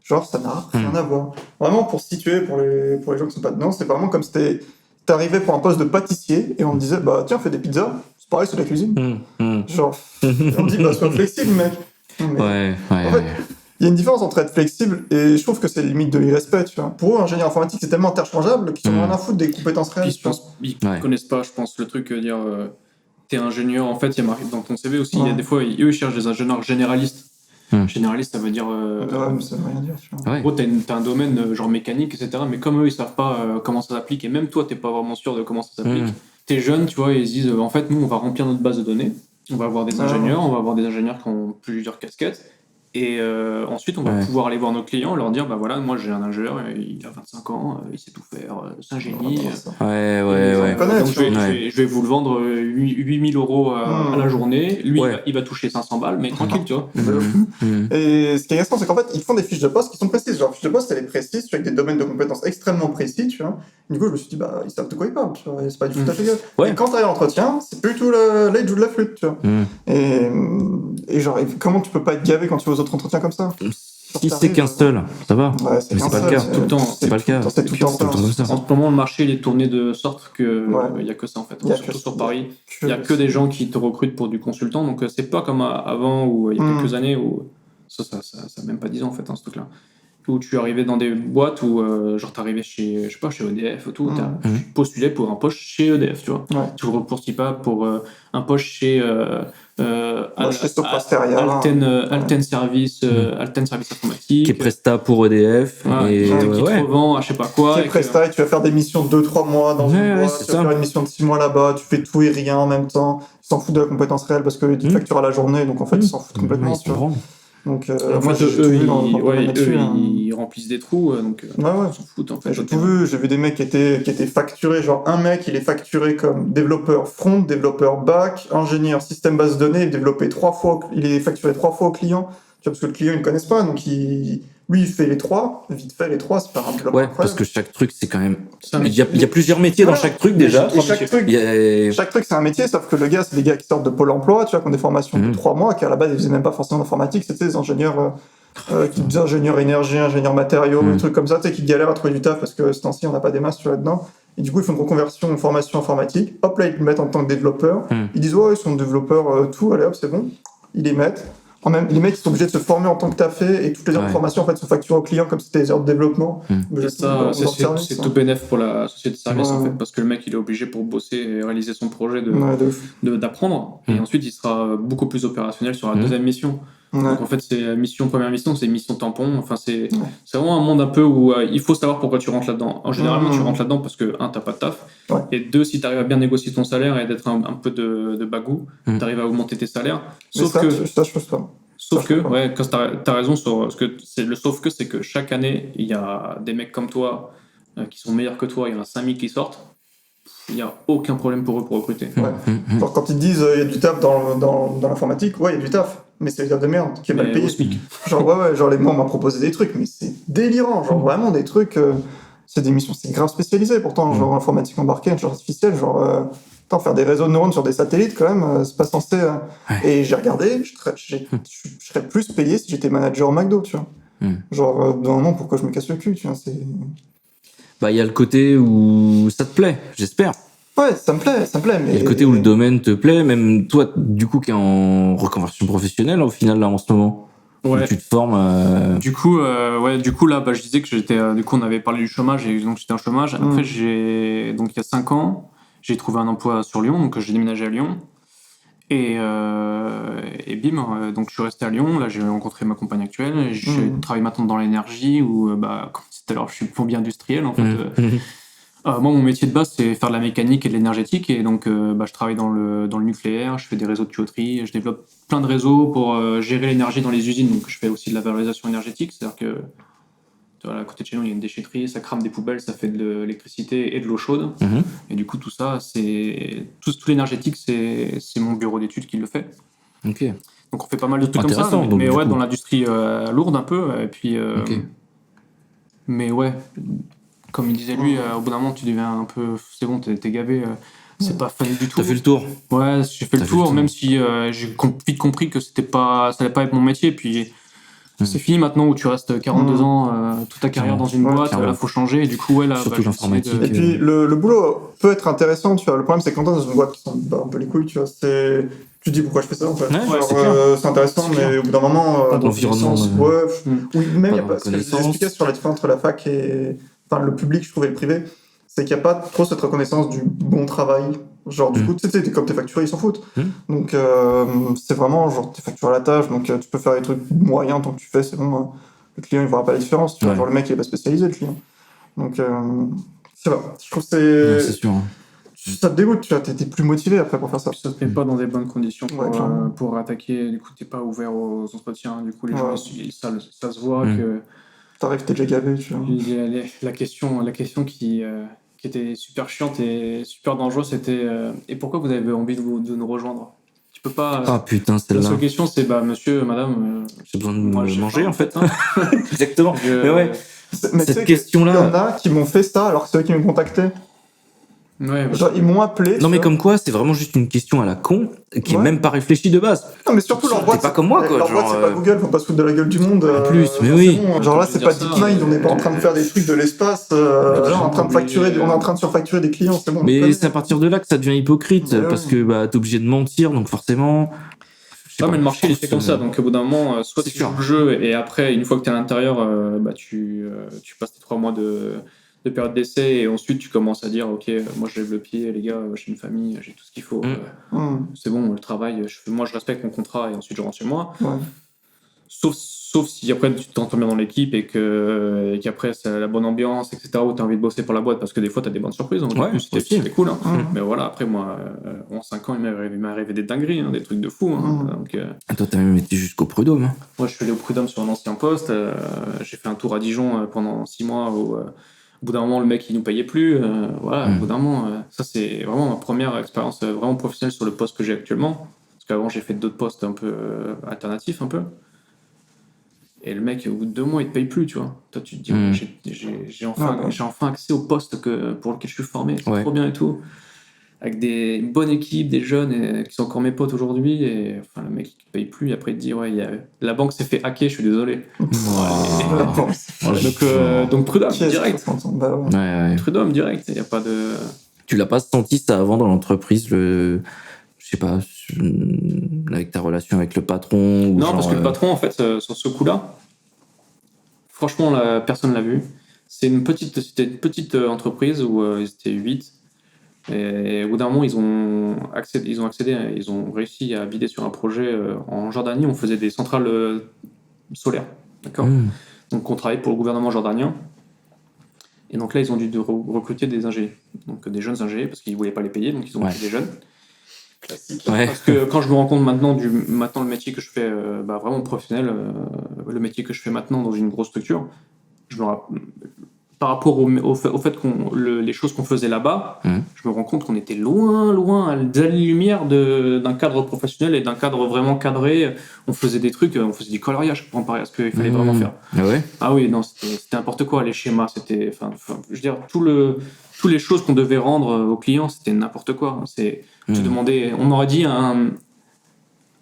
Genre, ça n'a rien à voir. Vraiment, pour situer, pour les gens qui sont pas dedans, c'est vraiment comme si t'arrivais pour un poste de pâtissier et on te disait, bah tiens, fais des pizzas. C'est pareil, c'est de la cuisine. Genre, on te dit, bah sois flexible, mec. Ouais. En fait, il y a une différence entre être flexible et je trouve que c'est limite de l'irrespect, tu vois. Pour eux, ingénieur informatique, c'est tellement interchangeable qu'ils n'ont rien à foutre des compétences réelles. Ils connaissent pas, je pense, le truc, dire, t'es ingénieur, en fait, il y a marqué dans ton CV aussi, il y a des fois, eux, ils cherchent des ingénieurs généralistes. Généraliste, ça veut dire. Ouais, mais ça veut rien dire, tu vois. En gros, t'as un domaine genre mécanique, etc. Mais comme eux, ils savent pas comment ça s'applique, et même toi, t'es pas vraiment sûr de comment ça s'applique. T'es jeune, tu vois, et ils se disent en fait, nous, on va remplir notre base de données, on va avoir des ingénieurs, on va avoir des ingénieurs qui ont plusieurs casquettes, Et ensuite, on va pouvoir aller voir nos clients, leur dire, bah voilà, moi j'ai un ingénieur, il a 25 ans, il sait tout faire, c'est un génie. Donc je vais vous le vendre 8 000 euros à la journée. Lui, il va toucher 500 balles, mais tranquille, tu vois. Et ce qui est intéressant, c'est qu'en fait, ils font des fiches de poste qui sont précises. Genre, fiche de poste, elle est précise, tu vois, avec des domaines de compétences extrêmement précis, tu vois. Du coup, je me suis dit, bah, ils savent de quoi ils parlent, tu vois, et c'est pas du tout à fait égal. Et quand t'arrives à l'entretien, c'est plus du tout là, ils jouent de la flûte, tu vois. Et genre, comment tu peux pas être gavé quand tu vas aux autres entretiens comme ça? Si c'est qu'un seul, ça va. Ouais, mais c'est pas le cas. Tout le temps. C'est pas le cas. C'est tout le temps comme ça. En ce moment, le marché il est tourné de sorte que il y a que ça en fait. Surtout sur Paris, il y a que des gens qui te recrutent pour du consultant. Donc c'est pas comme avant où il y a quelques années où ça a même pas 10 ans en fait, ce truc-là. Où tu arrivais dans des boîtes où genre t'arrivais chez EDF ou tout, tu postulais pour un poste chez EDF, tu vois. Tu ne repostules pas pour un poste chez Alten Service Informatique, qui est Presta pour EDF et qui te revend à je sais pas quoi. Qui est Presta et tu vas faire des missions de 2-3 mois dans une boîte, tu vas faire une mission de 6 mois là-bas, tu fais tout et rien en même temps, ils s'en foutent de la compétence réelle parce qu'ils facturent à la journée, donc en fait ils s'en foutent complètement. Donc, moi, ils remplissent des trous, donc ils s'en foutent en fait. J'ai tout vu, j'ai vu des mecs qui étaient facturés, genre un mec il est facturé comme développeur front, développeur back, ingénieur système base de données, il est facturé 3 fois au client, tu vois, parce que le client ils ne connaissent pas, donc lui il fait les 3, vite fait les 3, c'est pas un développeur incroyable. Parce que chaque truc c'est quand même... Il y a plusieurs métiers dans chaque truc déjà. Chaque truc c'est un métier, sauf que le gars c'est des gars qui sortent de Pôle emploi, tu vois, qui ont des formations de 3 mois, qui à la base ils faisaient même pas forcément d'informatique, c'était des ingénieurs... des ingénieurs énergie, ingénieurs matériaux, des trucs comme ça, tu sais, qui galèrent à trouver du taf parce que ce temps-ci on n'a pas des masses là-dedans. Et du coup ils font une reconversion, une formation informatique, hop là ils le mettent en tant que développeurs, ils disent ils sont développeurs tout, allez hop c'est bon, ils les mettent. Les mecs ils sont obligés de se former en tant que taffé et toutes les heures de formation en fait sont facturées aux clients comme si c'était des heures de développement. C'est tout bénéf pour la société de service en fait, parce que le mec il est obligé pour bosser et réaliser son projet d'apprendre et ensuite il sera beaucoup plus opérationnel sur la deuxième mission. Donc en fait c'est première mission, c'est mission tampon, enfin c'est vraiment un monde un peu où il faut savoir pourquoi tu rentres là-dedans. Généralement tu rentres là-dedans parce que t'as pas de taf, et 2 si t'arrives à bien négocier ton salaire et d'être un peu de bagou, t'arrives à augmenter tes salaires. Sauf que quand t'as raison sur ce que c'est le sauf que c'est que chaque année il y a des mecs comme toi qui sont meilleurs que toi, il y en a 5000 qui sortent. Il n'y a aucun problème pour eux pour recruter. Genre quand ils disent il y a du taf dans l'informatique, il y a du taf, mais c'est des taf de merde qui est mal payé. Genre les mois on m'a proposé des trucs, mais c'est délirant, genre vraiment des trucs, c'est des missions, c'est grave spécialisé pourtant, genre informatique embarquée, genre artificielle, genre faire des réseaux de neurones sur des satellites quand même, c'est pas censé. Et j'ai regardé, je serais plus payé si j'étais manager au McDo, tu vois. Genre d'un moment pourquoi je me casse le cul, tu vois, c'est. Bah, il y a le côté où ça te plaît, j'espère. Ouais, ça me plaît, mais... Il y a le côté où le domaine te plaît, même toi, du coup, qui est en reconversion professionnelle, au final, là, en ce moment. Où tu te formes... Du coup, là, je disais que j'étais... du coup, on avait parlé du chômage, et donc j'étais en chômage. Après, donc il y a 5 ans, j'ai trouvé un emploi sur Lyon, donc j'ai déménagé à Lyon. Et bim, donc je suis resté à Lyon, là j'ai rencontré ma compagne actuelle, je travaille maintenant dans l'énergie, où, comme tout à l'heure, je suis plombier industriel en fait. Moi, mon métier de base, c'est faire de la mécanique et de l'énergétique, et donc je travaille dans le nucléaire, je fais des réseaux de tuyauterie, je développe plein de réseaux pour gérer l'énergie dans les usines, donc je fais aussi de la valorisation énergétique, c'est-à-dire que à côté de chez nous, il y a une déchetterie, ça crame des poubelles, ça fait de l'électricité et de l'eau chaude. Et du coup, tout ça, tout l'énergétique, c'est mon bureau d'études qui le fait. Ok. Donc on fait pas mal de trucs comme ça, mais dans l'industrie lourde un peu. Et puis, mais ouais, comme il disait lui, au bout d'un moment, tu deviens un peu... C'est bon, t'es gavé, c'est pas fun du tout. T'as fait le tour? Ouais, j'ai fait le tour, même si j'ai vite compris que ça allait pas être mon métier, puis... C'est fini maintenant où tu restes 42 ans, toute ta carrière dans une boîte, là faut changer, et du coup, surtout l'informatique. Et puis le boulot peut être intéressant, tu vois. Le problème, c'est quand t'es dans une boîte qui s'en bat un peu les couilles, tu vois. Tu te dis pourquoi je fais ça en fait. C'est intéressant, mais au bout d'un moment. Pas d'environnement. Oui, même il y a pas. Ce que j'expliquais sur la différence entre la fac et. Enfin, le public, je trouve, et le privé, c'est qu'il n'y a pas trop cette reconnaissance du bon travail. Genre, du coup, tu sais, comme t'es facturé, ils s'en foutent. Donc, c'est vraiment, genre, t'es facturé à la tâche, donc tu peux faire des trucs moyens tant que tu fais, c'est bon. Le client, il verra pas la différence, tu vois. Genre, le mec, il est pas spécialisé, le client. Donc, c'est vrai. Je trouve que c'est sûr. ça te dégoûte, tu vois, t'es plus motivé après pour faire ça. Ça te met pas dans des bonnes conditions pour attaquer, du coup t'es pas ouvert aux entretiens, du coup les gens, ça se voit que... T'arrives, t'es déjà gavé, tu vois. La question qui était super chiante et super dangereuse, c'était et pourquoi vous avez envie de nous rejoindre? Tu peux pas... Ah putain, celle-là. La seule question, c'est monsieur, madame... j'ai besoin de manger, en fait. Exactement. Mais ouais, cette question-là... Il y en a qui m'ont fait ça alors que c'est eux qui m'ont contacté. Ouais, genre, ils m'ont appelé. Non, mais comme quoi, c'est vraiment juste une question à la con qui est même pas réfléchie de base. Non, mais surtout leur boîte. C'est pas comme moi, quoi. Leur boîte, c'est pas Google, faut pas se foutre de la gueule du monde. En plus, mais oui. Bon, genre là, c'est pas DeepMind, on n'est pas en train de faire des trucs de l'espace. Là, on est en train de facturer, on est en train de surfacturer des clients, c'est bon. Mais c'est à partir de là que ça devient hypocrite, parce que t'es obligé de mentir, donc forcément. Mais le marché il est fait comme ça, donc au bout d'un moment, soit tu joues le jeu et après, une fois que t'es à l'intérieur, tu passes tes 3 mois de période d'essai et ensuite tu commences à dire ok, moi je lève le pied, les gars, j'ai une famille, j'ai tout ce qu'il faut, c'est bon, le travail, moi je respecte mon contrat et ensuite je rentre chez moi. Sauf si après tu t'entends bien dans l'équipe et qu'après c'est la bonne ambiance, etc., où tu as envie de bosser pour la boîte parce que des fois tu as des bonnes surprises, donc c'était cool. Mais voilà, après moi, en 5 ans, il m'est arrivé des dingueries, des trucs de fou. Donc, toi, t'as même été jusqu'au prud'homme. Moi, je suis allé au prud'homme sur un ancien poste, j'ai fait un tour à Dijon pendant 6 mois où. Au bout d'un moment, le mec, il nous payait plus. Au bout d'un moment, ça, c'est vraiment ma première expérience vraiment professionnelle sur le poste que j'ai actuellement. Parce qu'avant, j'ai fait d'autres postes un peu alternatifs, un peu. Et le mec, au bout de 2 mois, il te paye plus, tu vois. Toi, tu te dis, j'ai enfin accès au poste pour lequel je suis formé. C'est trop bien et tout. Avec une bonne équipe, des jeunes qui sont encore mes potes aujourd'hui. Et enfin, le mec, il te paye plus. Et après, il te dit, la banque s'est fait hacker, je suis désolé. Donc prud'homme, direct. Prud'homme, direct. Y a pas de... Tu l'as pas senti ça avant dans l'entreprise, je sais pas, avec ta relation avec le patron ou Non, parce que le patron, en fait, sur ce coup-là, franchement, personne l'a vu. C'était une petite entreprise où ils étaient 8. Et au bout d'un moment, ils ont réussi à bider sur un projet en Jordanie. On faisait des centrales solaires, d'accord. Donc, on travaillait pour le gouvernement jordanien. Et donc là, ils ont dû recruter des ingénieurs, donc des jeunes ingénieurs, parce qu'ils ne voulaient pas les payer, donc ils ont pris des jeunes. Classique. Parce que quand je me rends compte maintenant le métier que je fais, vraiment professionnel, le métier que je fais maintenant dans une grosse structure, par rapport au fait les choses qu'on faisait là-bas, je me rends compte qu'on était loin à des années-lumière d'un cadre professionnel et d'un cadre vraiment cadré. On faisait des trucs, on faisait du coloriage comparé à ce qu'il fallait vraiment faire. Ah oui, non, c'était n'importe quoi, les schémas, c'était... je veux dire, toutes les choses qu'on devait rendre aux clients, c'était n'importe quoi. Tu demandais... On m'aurait dit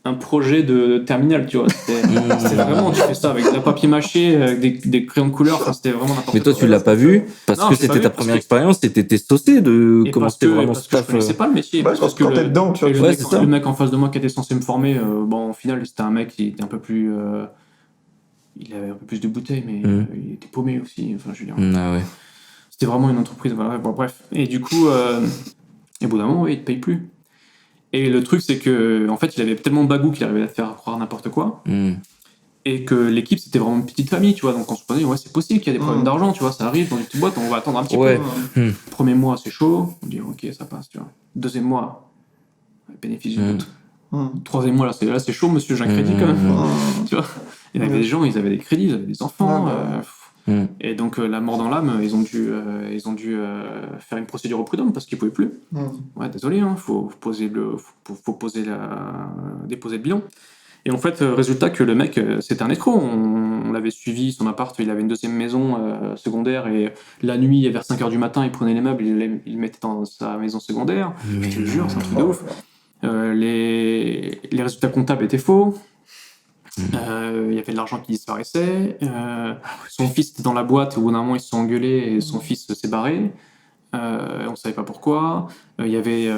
un projet de terminal, tu vois. C'était vraiment, tu fais ça avec de la papier mâché, avec des crayons de couleur, c'était vraiment n'importe quoi. Mais toi, tu l'as pas vu parce que c'était ta première expérience, t'étais saucé de comment c'était vraiment ce taf. Je connaissais pas le métier. Parce que quand t'es dedans, tu vois. Le mec en face de moi qui était censé me former, au final, c'était un mec qui était un peu plus... il avait un peu plus de bouteilles, mais il était paumé aussi. Enfin, je veux dire. C'était vraiment une entreprise. Voilà, bref. Et du coup, au bout d'un moment, il te paye plus. Et le truc, c'est que en fait, il avait tellement de bagou qu'il arrivait à faire croire n'importe quoi. Et que l'équipe, c'était vraiment une petite famille, tu vois. Donc on se posait, c'est possible qu'il y a des problèmes d'argent, tu vois. Ça arrive dans une petite boîte, on va attendre un petit peu. Premier mois, c'est chaud. On dit, ok, ça passe, tu vois. Deuxième mois, bénéfice du doute. Troisième mois, là, c'est chaud, monsieur, j'ai un crédit quand même. Tu vois. Il y avait des gens, ils avaient des crédits, ils avaient des enfants. Et donc, la mort dans l'âme, ils ont dû faire une procédure au prud'homme parce qu'ils pouvaient plus. Désolé, faut déposer le bilan. Et en fait, résultat que le mec, c'était un escroc. On l'avait suivi, son appart, il avait une deuxième maison secondaire et la nuit, vers 5h du matin, il prenait les meubles, il les mettait dans sa maison secondaire. Je te le jure, c'est un truc de ouf. Les résultats comptables étaient faux. Il y avait de l'argent qui disparaissait. Son fils était dans la boîte, au bout d'un moment ils se sont engueulés et son fils s'est barré. On ne savait pas pourquoi. Il y avait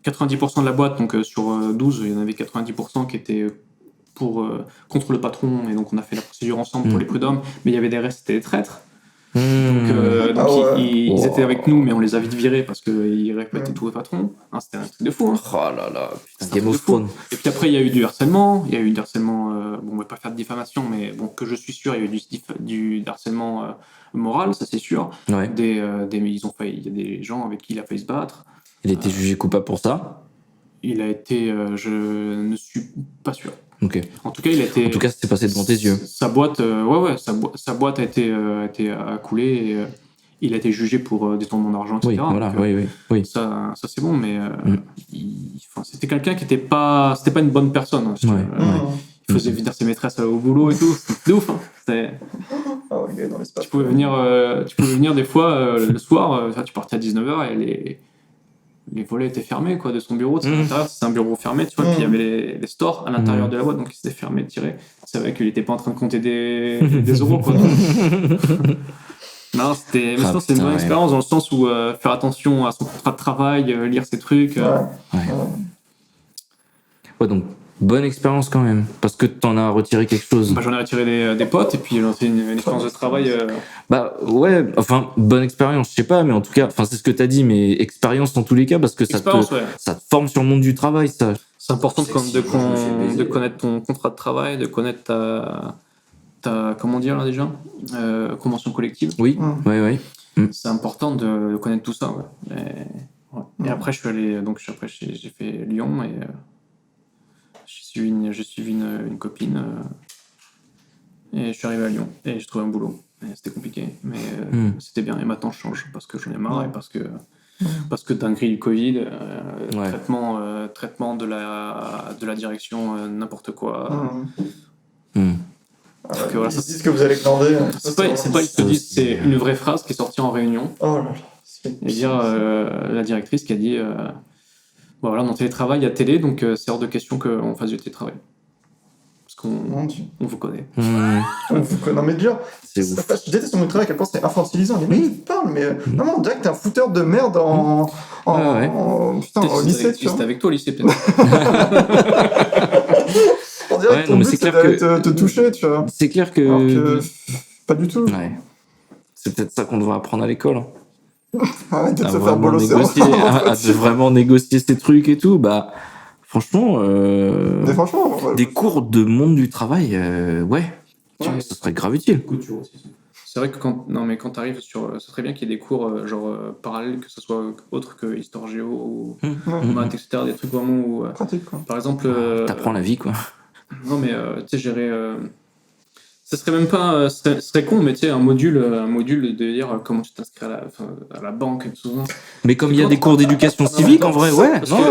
90% de la boîte, donc sur 12, il y en avait 90% qui étaient contre le patron, et donc on a fait la procédure ensemble pour les prud'hommes, mais il y avait des restes, c'était des traîtres. Ils étaient avec nous, mais on les a vite virés parce qu'ils répétaient tout au patron. C'était un truc de fou. Oh là là, putain, Game of Thrones. Et puis après, il y a eu du harcèlement. On va pas faire de diffamation, mais bon, que je suis sûr, il y a eu du harcèlement moral, ça c'est sûr. Il y a des gens avec qui il a failli se battre. Il a été jugé coupable pour ça? Il a été... je ne suis pas sûr. Ok. En tout cas, il a été... En tout cas, c'était passé devant tes yeux. Sa boîte, sa boîte a été accoulée et il a été jugé pour détournement d'argent, etc. Oui, voilà, donc, oui. Ça c'est bon, mais c'était quelqu'un qui était pas... C'était pas une bonne personne. Hein, il faisait venir ses maîtresses au boulot et tout. C'était ouf. Hein. Tu pouvais venir des fois le soir, tu partais à 19h et les volets étaient fermés quoi, de son bureau. À l'intérieur, c'était un bureau fermé, tu vois, puis il y avait les stores à l'intérieur de la boîte, donc il s'était fermé, tiré. Tu savais qu'il n'était pas en train de compter des euros. Quoi. Non, c'était une bonne expérience dans le sens où faire attention à son contrat de travail, lire ses trucs. Ouais, donc bonne expérience quand même, parce que t'en as retiré quelque chose. J'en ai retiré des potes et puis j'en ai fait une expérience de travail. Bonne expérience, je sais pas, mais en tout cas, c'est ce que t'as dit, mais expérience dans tous les cas, parce que ça te forme sur le monde du travail, ça. C'est important de connaître ton contrat de travail, de connaître ta comment dire là déjà, convention collective. Oui. C'est important de connaître tout ça. Et après, j'ai fait Lyon et j'ai suivi une copine et je suis arrivé à Lyon et j'ai trouvé un boulot. Et c'était compliqué, mais c'était bien. Et maintenant, je change parce que j'en ai marre et parce que dinguerie du Covid, traitement de la direction, n'importe quoi. Ils disent que vous allez glander. C'est pas ils te disent, c'est une vraie phrase qui est sortie en réunion. Oh là là. Et dire la directrice qui a dit voilà, on télétravail, il y a télé, donc c'est hors de question qu'on fasse du télétravail. Parce qu'on vous connaît. On vous connaît. Non, mais déjà, je déteste mon travail à quel point c'est infantilisant. Les mecs, ils parlent, mais non, on dirait que t'es un fouteur de merde au lycée. C'était avec toi au lycée, peut-être. On dirait que ton but, c'est d'aller te toucher, tu vois. C'est clair que... Alors que... Pas du tout. Ouais. C'est peut-être ça qu'on devrait apprendre à l'école. Arrête de se faire bolosser. De vraiment négocier ces trucs et tout, franchement, des cours de monde du travail, ce serait grave utile. C'est vrai que quand t'arrives sur... C'est très bien qu'il y ait des cours parallèles, que ce soit autre que Histoire Géo ou maths, etc. Des trucs vraiment où... pratique, quoi. Par exemple... T'apprends la vie, quoi. Non, mais tu sais, gérer... ça serait même pas... ce serait con, mais tu sais, un module de dire comment tu t'inscris à la banque et tout ça. Mais comme il y a des cours d'éducation civique, en vrai,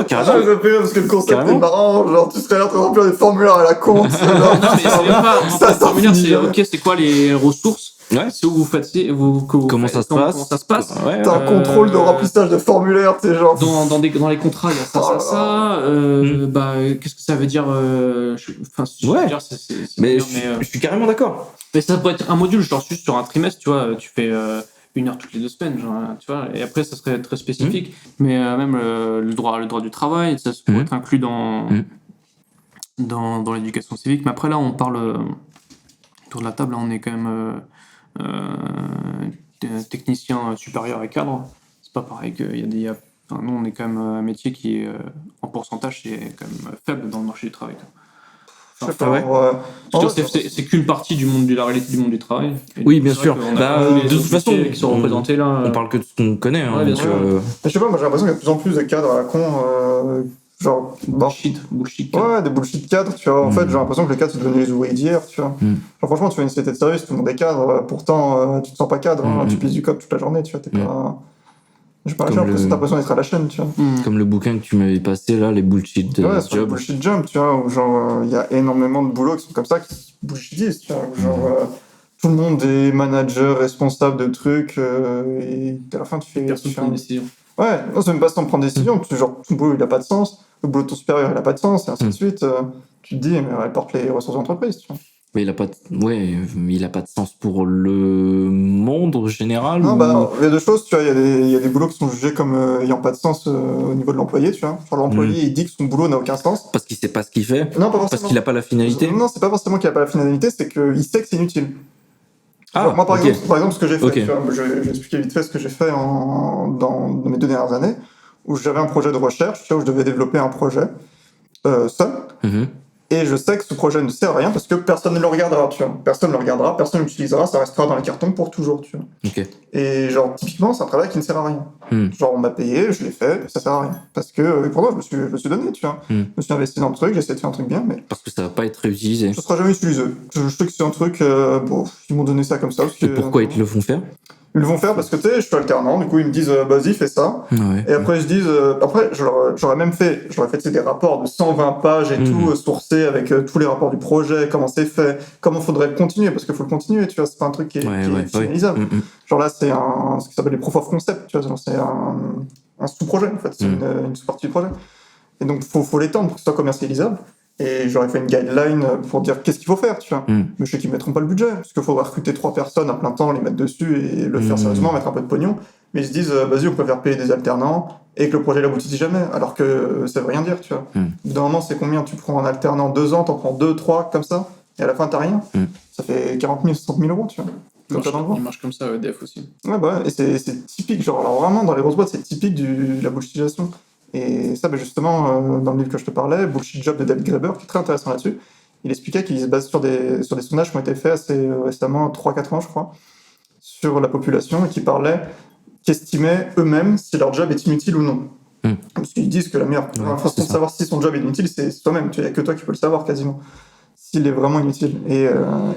carrément. Parce que le concept est marrant, genre tu serais là en train de remplir des formulaires à la con. Non, mais c'est même pas... En fait, formulaire, c'est ok, c'est quoi les ressources? C'est où vous faites comment ça se passe. T'as un contrôle de remplissage de formulaires, tu sais, genre. Dans les contrats, il y a ça. Qu'est-ce que ça veut dire je suis carrément d'accord. Mais ça pourrait être un module, genre juste sur un trimestre, tu vois, tu fais 1 heure toutes les 2 semaines, genre, tu vois, et après ça serait très spécifique. Mais même le droit du travail, ça pourrait être inclus dans l'éducation civique. Mais après là, on parle autour de la table, là, on est quand même technicien supérieur et cadre. C'est pas pareil nous, on est quand même un métier qui est en pourcentage, c'est quand même faible dans le marché du travail. C'est qu'une partie de la réalité du monde du travail. Oui, bien sûr. De toute façon, qui sont représentés là. On parle que de ce qu'on connaît. Je sais pas, moi j'ai l'impression qu'il y a de plus en plus de cadres à la con. Genre. Bullshit. Ouais, des bullshit cadres, tu vois. En fait, j'ai l'impression que les cadres c'est devenu les ouvriers d'hier, tu vois. Genre, franchement, tu fais une société de service, tout le monde est cadre, pourtant, tu te sens pas cadre, tu pisses du code toute la journée, tu vois. T'es pas. J'ai l'impression d'être à la chaîne, tu vois. Comme le bouquin que tu m'avais passé là, les bullshit jobs. Les bullshit jump, tu vois, où genre, il y a énormément de boulots qui sont comme ça, qui bullshitisent, tu vois. Où genre, tout le monde est manager, responsable de trucs, et à la fin, tu fais. Personne prend une décision. Ouais, non, c'est même pas sans prendre des décisions, genre, ton boulot, il a pas de sens, le boulot de ton supérieur, il a pas de sens, et ainsi de suite. Tu te dis, mais elle porte les ressources d'entreprise, tu vois. Mais il a pas de sens pour le monde général. Non, il y a deux choses, tu vois, il y a des boulots qui sont jugés comme ayant pas de sens au niveau de l'employé, tu vois. Genre l'employé, il dit que son boulot n'a aucun sens. Parce qu'il sait pas ce qu'il fait. Non, pas forcément. Parce qu'il a pas la finalité. Non, c'est pas forcément qu'il a pas la finalité, c'est qu'il sait que c'est inutile. Genre, moi, par exemple, ce que j'ai fait, tu vois, je vais expliquer vite fait ce que j'ai fait dans mes 2 dernières années, où j'avais un projet de recherche, tu vois, où je devais développer un projet seul. Et je sais que ce projet ne sert à rien parce que personne ne le regardera, tu vois. Personne ne le regardera, personne ne l'utilisera, ça restera dans les cartons pour toujours, tu vois. Okay. Et genre, typiquement, c'est un travail qui ne sert à rien. Genre, on m'a payé, je l'ai fait, ça sert à rien. Parce que, pour moi, je me suis donné, tu vois. Je me suis investi dans le truc, j'ai essayé de faire un truc bien, mais... Parce que ça va pas être réutilisé. Ça sera jamais utilisé. Je sais que c'est un truc, ils m'ont donné ça comme ça. Parce et pourquoi ils te le font faire? Ils le vont faire parce que, tu sais, je suis alternant, du coup, ils me disent, vas-y, fais ça. Et après, j'aurais même fait, des rapports de 120 pages et tout, sourcés avec tous les rapports du projet, comment c'est fait, comment faudrait le continuer, parce qu'il faut le continuer, tu vois, c'est pas un truc qui est finalisable. Genre là, c'est ce qui s'appelle les proof of concept, tu vois, genre, c'est un sous-projet, en fait, c'est une sous-partie du projet. Et donc, faut l'étendre pour que ce soit commercialisable. Et j'aurais fait une guideline pour dire qu'est-ce qu'il faut faire, tu vois. Mais je sais qu'ils mettront pas le budget, parce qu'il faudra recruter 3 personnes à plein temps, les mettre dessus et le faire sérieusement, mettre un peu de pognon. Mais ils se disent, vas-y, on préfère payer des alternants et que le projet n'aboutisse jamais, alors que ça veut rien dire, tu vois. Au bout d'un moment, c'est combien? Tu prends un alternant 2 ans, t'en prends 2, 3, comme ça, et à la fin, t'as rien. Ça fait 40 000, 60 000 euros, tu vois. Il marche comme ça, EDF aussi. Ouais, bah, et c'est typique, genre, alors vraiment, dans les grosses boîtes, c'est typique de la bullshitisation. Et ça, justement, dans le livre que je te parlais, Bullshit Job de David Graeber, qui est très intéressant là-dessus, il expliquait qu'il se base sur des sondages qui ont été faits assez récemment, 3-4 ans, je crois, sur la population, et qui estimaient eux-mêmes si leur job est inutile ou non. Parce qu'ils disent que la meilleure façon de savoir si son job est inutile, c'est toi-même. Il n'y a que toi qui peux le savoir, quasiment, s'il est vraiment inutile. Et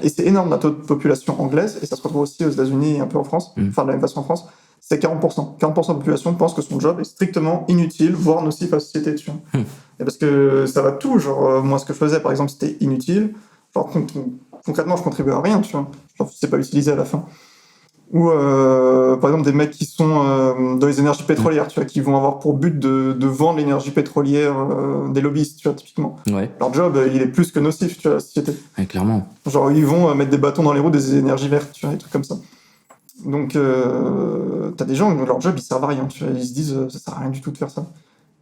c'est énorme, d'un taux de population anglaise, et ça se retrouve aussi aux États-Unis et un peu en France, enfin de la même façon en France. C'est 40%. 40% de la population pense que son job est strictement inutile, voire nocif à la société, tu vois. Et parce que ça va tout, genre, moi, ce que je faisais, par exemple, c'était inutile. Genre, concrètement, je contribuais à rien, tu vois. Genre, c'est pas utilisé à la fin. Ou, par exemple, des mecs qui sont dans les énergies pétrolières, tu vois, qui vont avoir pour but de vendre l'énergie pétrolière des lobbyistes, tu vois, typiquement. Leur job, il est plus que nocif, tu vois, à la société. Clairement. Genre, ils vont mettre des bâtons dans les roues des énergies vertes, tu vois, des trucs comme ça. Donc, t'as des gens, leur job, ils servent à rien. Tu vois, ils se disent, ça sert à rien du tout de faire ça.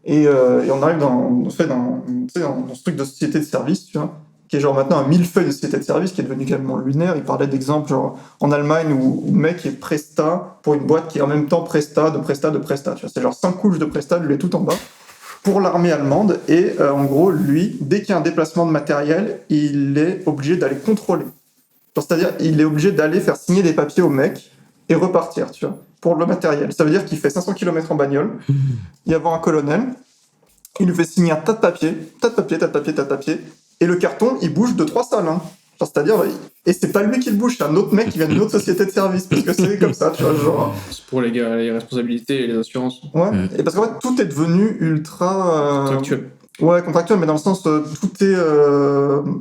Et on arrive dans ce truc de société de service, tu vois, qui est genre maintenant un millefeuille de société de service, qui est devenu carrément lunaire. Il parlait d'exemples, genre, en Allemagne, où le mec est presta pour une boîte qui est en même temps presta, tu vois. C'est genre 5 couches de presta, lui est tout en bas, pour l'armée allemande. Et en gros, lui, dès qu'il y a un déplacement de matériel, il est obligé d'aller contrôler. C'est-à-dire, il est obligé d'aller faire signer des papiers au mec et repartir, tu vois, pour le matériel. Ça veut dire qu'il fait 500 km en bagnole, il y a un colonel, il lui fait signer un tas de papiers, et le carton, il bouge de 3 salles, hein. Genre, c'est-à-dire, et c'est pas lui qui le bouge, c'est un autre mec qui vient d'une autre société de service, parce que c'est comme ça, tu vois, genre... C'est pour les responsabilités et les assurances. Ouais, et parce qu'en fait, tout est devenu ultra... contractuel. Ouais, contractuel, mais dans le sens, tout est,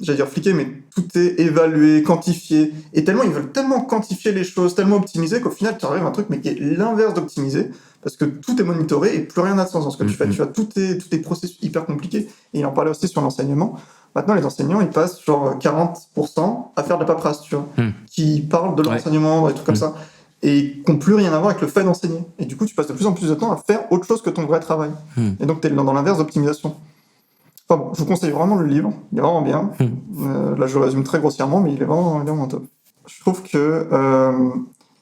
j'allais dire fliqué, mais tout est évalué, quantifié. Et ils veulent tellement quantifier les choses, tellement optimiser, qu'au final, tu arrives à un truc, mais qui est l'inverse d'optimiser, parce que tout est monitoré et plus rien n'a de sens dans ce que tu fais. Tu vois, tout est processus hyper compliqué. Et il en parlait aussi sur l'enseignement. Maintenant, les enseignants, ils passent genre 40% à faire de la paperasse, tu vois, qui parlent de l'enseignement, des trucs comme ça, et qui n'ont plus rien à voir avec le fait d'enseigner. Et du coup, tu passes de plus en plus de temps à faire autre chose que ton vrai travail. Et donc, tu es dans l'inverse d'optimisation. Enfin bon, je vous conseille vraiment le livre, il est vraiment bien. Là, je résume très grossièrement, mais il est vraiment top. Je trouve que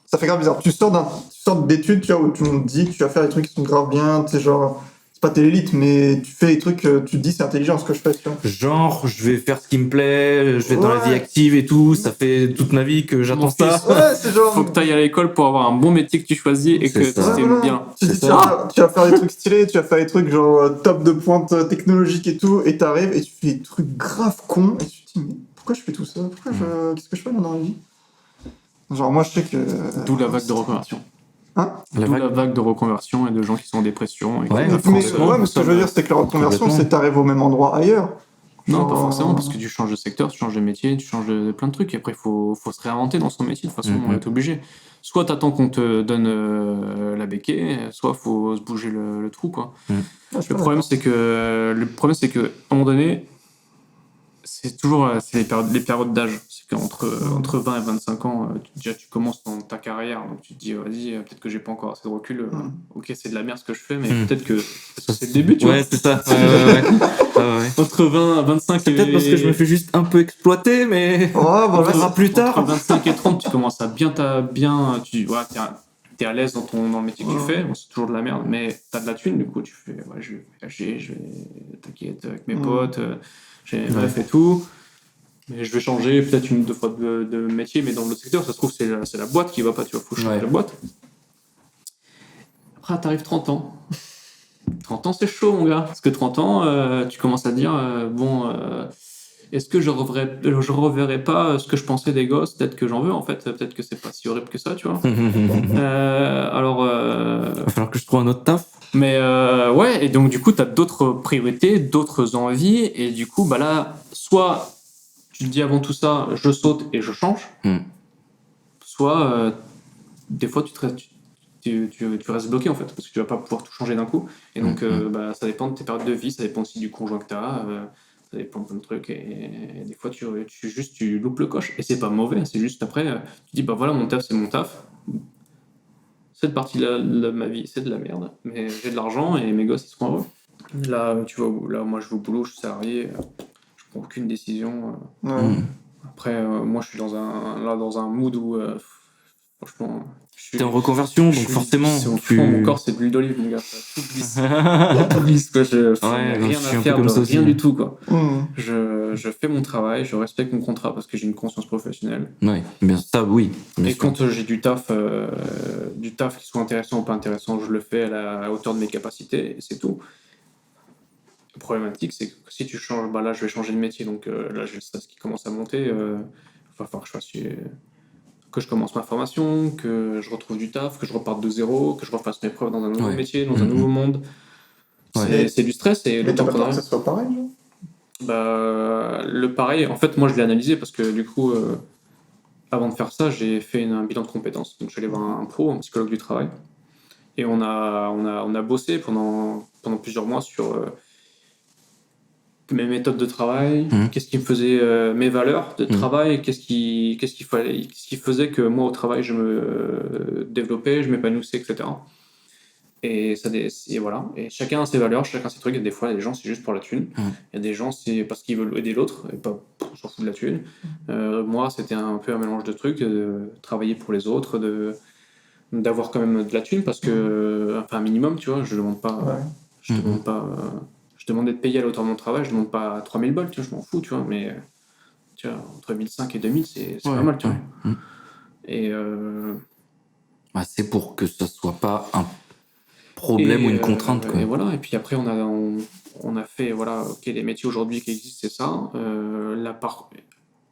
ça fait grave bizarre. Tu sors d'études, tu vois, où tu me dis que tu vas faire des trucs qui sont grave bien, tu sais, genre, c'est pas t'es l'élite, mais tu fais des trucs, tu te dis c'est intelligent ce que je fais, tu vois. Genre, je vais faire ce qui me plaît, je vais dans la vie active et tout, ça fait toute ma vie que j'attends ça. Ouais, c'est genre... Faut que t'ailles à l'école pour avoir un bon métier que tu choisis et que tu t'aimes bien. Tu dis, tu vas faire des trucs stylés, tu vas faire des trucs genre top de pointe technologique et tout, et t'arrives et tu fais des trucs grave cons, et tu te dis, mais pourquoi je fais tout ça? Qu'est-ce que je fais là dans la vie? Genre, moi, je sais que... D'où la vague de reconversion. Hein? La vague de reconversion et de gens qui sont en dépression. Et mais ce que je veux dire, c'est que la reconversion, c'est t'arrives au même endroit ailleurs. Non, pas forcément, parce que tu changes de secteur, tu changes de métier, tu changes de plein de trucs. Et après, il faut se réinventer dans son métier. De toute façon, on est obligé. Soit t'attends qu'on te donne la béquille, soit faut se bouger le trou, quoi. Le problème, c'est que, à un moment donné, c'est toujours les périodes d'âge. C'est qu'entre 20 et 25 ans, déjà tu commences dans ta carrière, donc tu te dis, vas-y, peut-être que j'ai pas encore assez de recul. Ok, c'est de la merde ce que je fais, mais peut-être que c'est le début, tu vois. Ouais, c'est ça. Entre 20 et 25 c'est peut-être parce que je me fais juste un peu exploiter, mais on verra plus tard. Entre 25 et 30, tu commences à bien t'es à l'aise dans le métier que tu fais, c'est toujours de la merde, mais t'as de la thune, du coup, tu fais, je vais voyager, je vais t'inquiète avec mes potes, j'ai bref et tout. Mais je vais changer peut-être 1 ou 2 fois de métier, mais dans l'autre secteur, ça se trouve, c'est la boîte qui va pas, tu vois, faut changer la boîte. Après, t'arrives 30 ans. 30 ans, c'est chaud, mon gars. Parce que 30 ans, tu commences à te dire, est-ce que je reverrai pas ce que je pensais des gosses? Peut-être que j'en veux, en fait. Peut-être que c'est pas si horrible que ça, tu vois. Alors... Il va falloir que je trouve un autre taf. Mais ouais, et donc du coup, t'as d'autres priorités, d'autres envies, et du coup, bah là, soit tu te dis avant tout ça, je saute et je change, soit des fois, tu restes bloqué, en fait, parce que tu vas pas pouvoir tout changer d'un coup. Et donc, ça dépend de tes périodes de vie, ça dépend aussi du conjoint que t'as, ça dépend de plein de trucs, et des fois, tu loupes le coche. Et c'est pas mauvais, c'est juste après, tu dis, bah voilà, mon taf, c'est mon taf. Cette partie-là de ma vie, c'est de la merde, mais j'ai de l'argent et mes gosses, ils seront heureux. Là, tu vois, là, moi, je vais au boulot, je suis salarié, je prends aucune décision. Après, moi, je suis dans un mood où, franchement... T'es en reconversion, donc forcément... Mon corps, c'est de l'huile d'olive, mon gars. Tout glisse. Tout glisse, quoi. Rien à faire, rien du tout, quoi. Je fais mon travail, je respecte mon contrat parce que j'ai une conscience professionnelle. Ouais, bien ça, oui. Et quand j'ai du taf qui soit intéressant ou pas intéressant, je le fais à la hauteur de mes capacités, et c'est tout. La problématique, c'est que si tu changes, là, je vais changer de métier, donc là, j'ai le stress qui commence à monter. Va falloir que je commence ma formation, que je retrouve du taf, que je reparte de zéro, que je refasse mes preuves dans un nouveau métier, dans un nouveau monde. C'est du stress. Et mais t'as pas peur que ça soit pareil, genre? Le pareil, en fait, moi, je l'ai analysé parce que du coup, avant de faire ça, j'ai fait un bilan de compétences. Donc, je suis allé voir un pro, un psychologue du travail. Et on a bossé pendant plusieurs mois sur mes méthodes de travail, qu'est-ce qui me faisait mes valeurs de travail, qu'est-ce qui faisait que moi au travail je me développais, je m'épanouissais, etc. Et voilà. Et chacun a ses valeurs, chacun a ses trucs. Et des fois, il y a des gens c'est juste pour la thune. Il y a des gens c'est parce qu'ils veulent aider l'autre et pas on s'en fout de la thune. Moi, c'était un peu un mélange de trucs, de travailler pour les autres, d'avoir quand même de la thune parce que enfin un minimum, tu vois. Je demande pas. Je demande d'être payé à l'auteur de mon travail, je demande pas 3000 balles, tu vois, je m'en fous, tu vois, mais tu vois, entre 1005 et 2000, c'est pas mal, tu vois. Et c'est pour que ça soit pas un problème ou une contrainte, quoi. Et voilà, et puis après, on a fait, voilà, ok, les métiers aujourd'hui qui existent, c'est ça.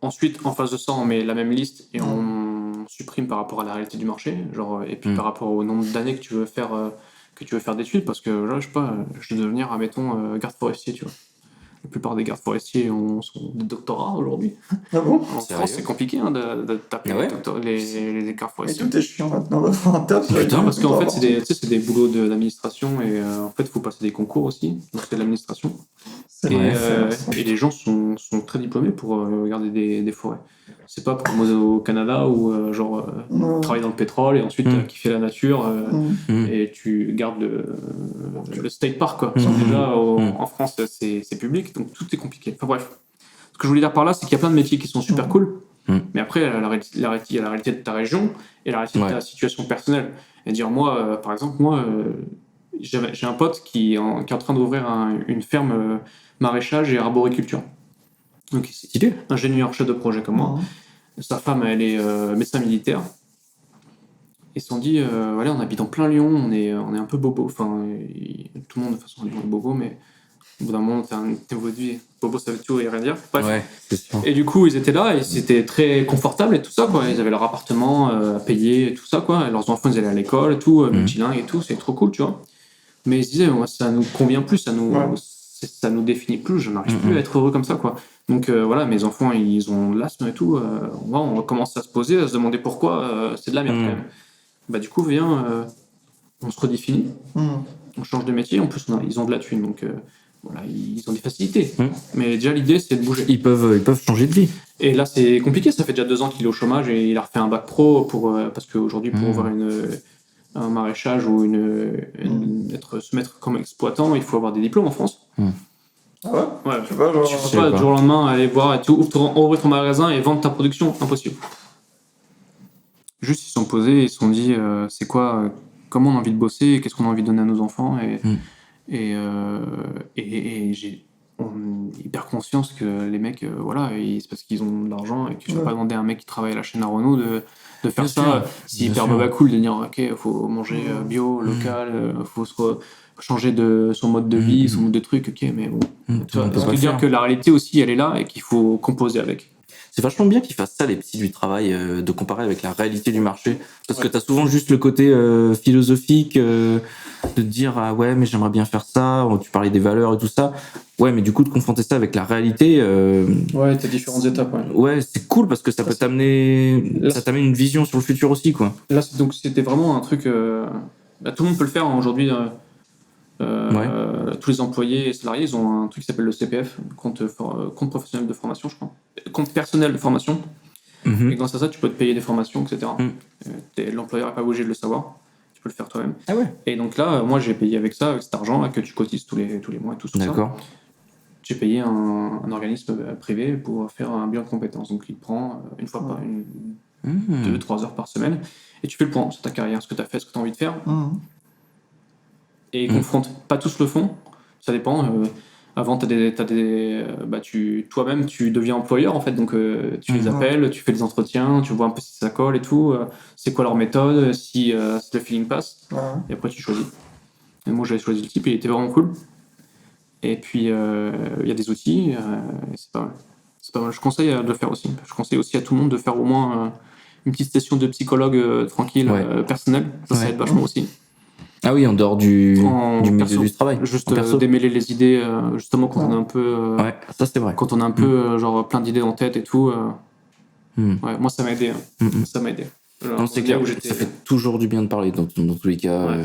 Ensuite, en face de ça, on met la même liste et on supprime par rapport à la réalité du marché, genre, et puis par rapport au nombre d'années que tu veux faire d'études, parce que là, je sais pas, je vais devenir, admettons, garde forestier, tu vois. La plupart des gardes forestiers sont des doctorats aujourd'hui. Ah bon? En France, c'est compliqué de taper les gardes forestiers. Et tout est chiant maintenant d'avoir un taf. Putain, parce qu'en fait, c'est des boulots d'administration et en fait, il faut passer des concours aussi, donc c'est de l'administration. Et les gens sont très diplômés pour garder des forêts. C'est pas comme au Canada où travailler dans le pétrole et ensuite kiffer la nature et tu gardes le state park, quoi. Déjà en France c'est public, donc tout est compliqué. Enfin bref, ce que je voulais dire par là, c'est qu'il y a plein de métiers qui sont super cool, mais après il y a la réalité de ta région et la réalité de ta situation personnelle. Et dire moi, par exemple, j'ai un pote qui est en train d'ouvrir une ferme maraîchage et arboriculture. Donc il est ingénieur, chef de projet comme moi. Sa femme, elle est médecin militaire. Ils se sont dit, voilà, on habite en plein Lyon, on est un peu bobo. Enfin, tout le monde de toute façon est bobo, mais au bout d'un moment, t'es un niveau de vie. Bobo, ça veut tout et rien dire. Bref. Ouais, c'est sûr. Et du coup, ils étaient là et c'était très confortable et tout ça, quoi. Ils avaient leur appartement à payer et tout ça, quoi. Et leurs enfants, ils allaient à l'école et tout, multilingues et tout, c'est trop cool, tu vois. Mais ils se disaient, moi, ça nous convient plus, ça nous définit plus, je n'arrive plus à être heureux comme ça, quoi. Donc voilà, mes enfants, ils ont l'asthme et tout. On commence à se poser, à se demander pourquoi c'est de la merde quand même. Bah du coup, on se redéfinit, on change de métier, en plus ils ont de la thune, donc voilà, ils ont des facilités. Mais déjà l'idée c'est de bouger. Ils peuvent changer de vie. Et là c'est compliqué, ça fait déjà 2 ans qu'il est au chômage et il a refait un bac pro parce qu'aujourd'hui pour ouvrir un maraîchage ou se mettre comme exploitant, il faut avoir des diplômes en France. Ah ouais, tu peux pas du jour au lendemain aller voir et tout, ouvrir ton magasin et vendre ta production, impossible. Juste, ils se sont posés et ils se sont dit, c'est quoi, comment on a envie de bosser, qu'est-ce qu'on a envie de donner à nos enfants. Et j'ai hyper conscience que les mecs, voilà, c'est parce qu'ils ont de l'argent et que je vais pas demander à un mec qui travaille à la chaîne à Renault de faire ça. C'est hyper baba cool de dire, ok, faut manger bio, local, faut changer de son mode de vie, son mode de truc, ok, mais bon. Tu vois, ça veut dire que la réalité aussi, elle est là et qu'il faut composer avec. C'est vachement bien qu'ils fassent ça, les psys du travail, de comparer avec la réalité du marché. Parce que t'as souvent juste le côté philosophique de te dire, ah ouais, mais j'aimerais bien faire ça, tu parlais des valeurs et tout ça. Ouais, mais du coup, de confronter ça avec la réalité. Ouais, t'as différentes étapes, ouais, c'est cool parce que ça peut t'amener. Ça t'amène une vision sur le futur aussi, quoi. Là, donc, c'était vraiment un truc. Tout le monde peut le faire aujourd'hui. Tous les employés et salariés, ils ont un truc qui s'appelle le CPF, compte professionnel de formation, je crois. Compte personnel de formation. Et grâce à ça, tu peux te payer des formations, etc. L'employeur n'est pas obligé de le savoir. Tu peux le faire toi-même. Ah ouais. Et donc là, moi, j'ai payé avec ça, avec cet argent là, que tu cotises tous les mois et tout ça. D'accord. J'ai payé un organisme privé pour faire un bilan de compétences. Donc il te prend une fois par 2-3 heures par semaine et tu fais le point sur ta carrière, ce que tu as fait, ce que tu as envie de faire. Et ils confrontent. Pas tous le font, ça dépend. Avant, toi-même, tu deviens employeur en fait, donc tu les appelles, tu fais des entretiens, tu vois un peu si ça colle et tout, c'est quoi leur méthode, si le feeling passe, et après tu choisis. Et moi j'avais choisi le type, il était vraiment cool. Et puis il y a des outils, et c'est pas mal. C'est pas mal. Je conseille de le faire aussi. Je conseille aussi à tout le monde de faire au moins une petite session de psychologue tranquille, personnelle. Ça aide vachement aussi. Ah oui, en dehors du milieu du travail. Juste démêler les idées, justement quand on est un peu. Ouais, ça c'est vrai. Quand on a un peu genre plein d'idées en tête et tout. Ouais, moi ça m'a aidé. Ça m'a aidé. Non, c'est clair. Ça fait toujours du bien de parler dans tous les cas.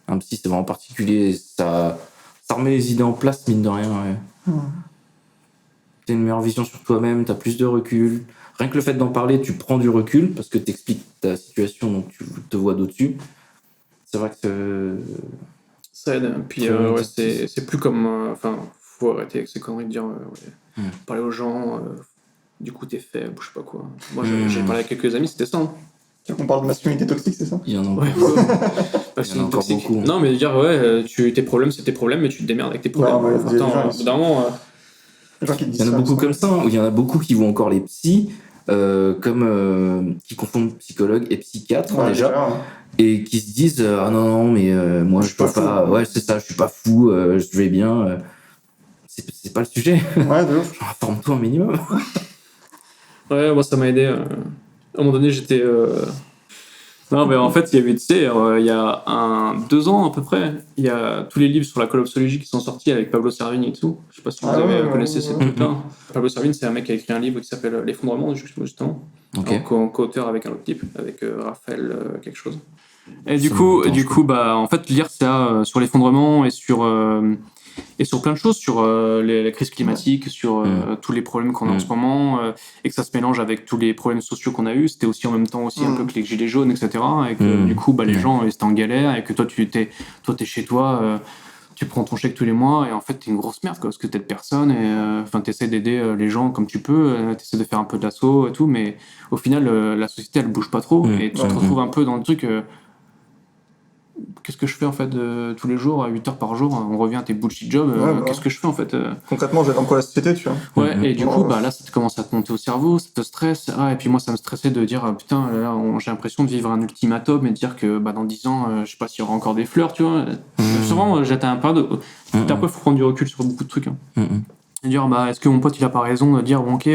Un psy c'est vraiment particulier. Ça remet les idées en place, mine de rien. T'as une meilleure vision sur toi-même, t'as plus de recul. Rien que le fait d'en parler, tu prends du recul parce que t'expliques ta situation, donc tu te vois d'au-dessus. C'est vrai que ça aide. Puis c'est plus comme. Enfin, faut arrêter avec ces conneries de dire parler aux gens, du coup t'es faible, je sais pas quoi. Moi j'ai parlé avec quelques amis, c'était ça. On parle de masculinité toxique, c'est ça? Il y en a encore, il y en a encore beaucoup. Non, mais dire, tes problèmes, c'est tes problèmes, mais tu te démerdes avec tes problèmes. Il y en a beaucoup comme ça, où il y en a beaucoup qui vont encore les psys, qui confondent psychologue et psychiatre déjà. Et qui se disent ah non mais moi je peux pas c'est ça, je suis pas fou, je vais bien, c'est pas le sujet. De ouf. Informe-toi un minimum. Moi ça m'a aidé. À un moment donné j'étais non mais en fait il y avait, tu sais, il y a 2 ans à peu près, il y a tous les livres sur la collapsologie qui sont sortis avec Pablo Servigne et tout. Je sais pas si vous connaissez ces trucs-là. Pablo Servigne, c'est un mec qui a écrit un livre qui s'appelle L'effondrement, justement, co-auteur avec un autre type, avec Raphaël quelque chose. Et du coup, en fait, lire ça sur l'effondrement et sur plein de choses, sur la crise climatique, sur tous les problèmes qu'on a en ce moment, et que ça se mélange avec tous les problèmes sociaux qu'on a eu. C'était aussi en même temps un peu que les gilets jaunes, etc. Et que du coup, les gens étaient en galère, et que toi, t'es chez toi, tu prends ton chèque tous les mois, et en fait, t'es une grosse merde, parce que t'aides personne, et t'essaies d'aider les gens comme tu peux, t'essaies de faire un peu d'assaut et tout, mais au final, la société, elle bouge pas trop, et tu te retrouves un peu dans le truc. Qu'est-ce que je fais en fait tous les jours à 8 heures par jour, on revient à tes bullshit jobs, qu'est-ce que je fais en fait Concrètement, j'aide encore la société, tu vois. Et du coup, là, ça commence à te monter au cerveau, ça te stresse. Et puis moi, ça me stressait de dire, putain, là, j'ai l'impression de vivre un ultimatum et de dire que dans 10 ans, je sais pas s'il y aura encore des fleurs, tu vois. Souvent, j'étais un peu après, il faut prendre du recul sur beaucoup de trucs. Et dire, est-ce que mon pote, il a pas raison de dire, bon, ok,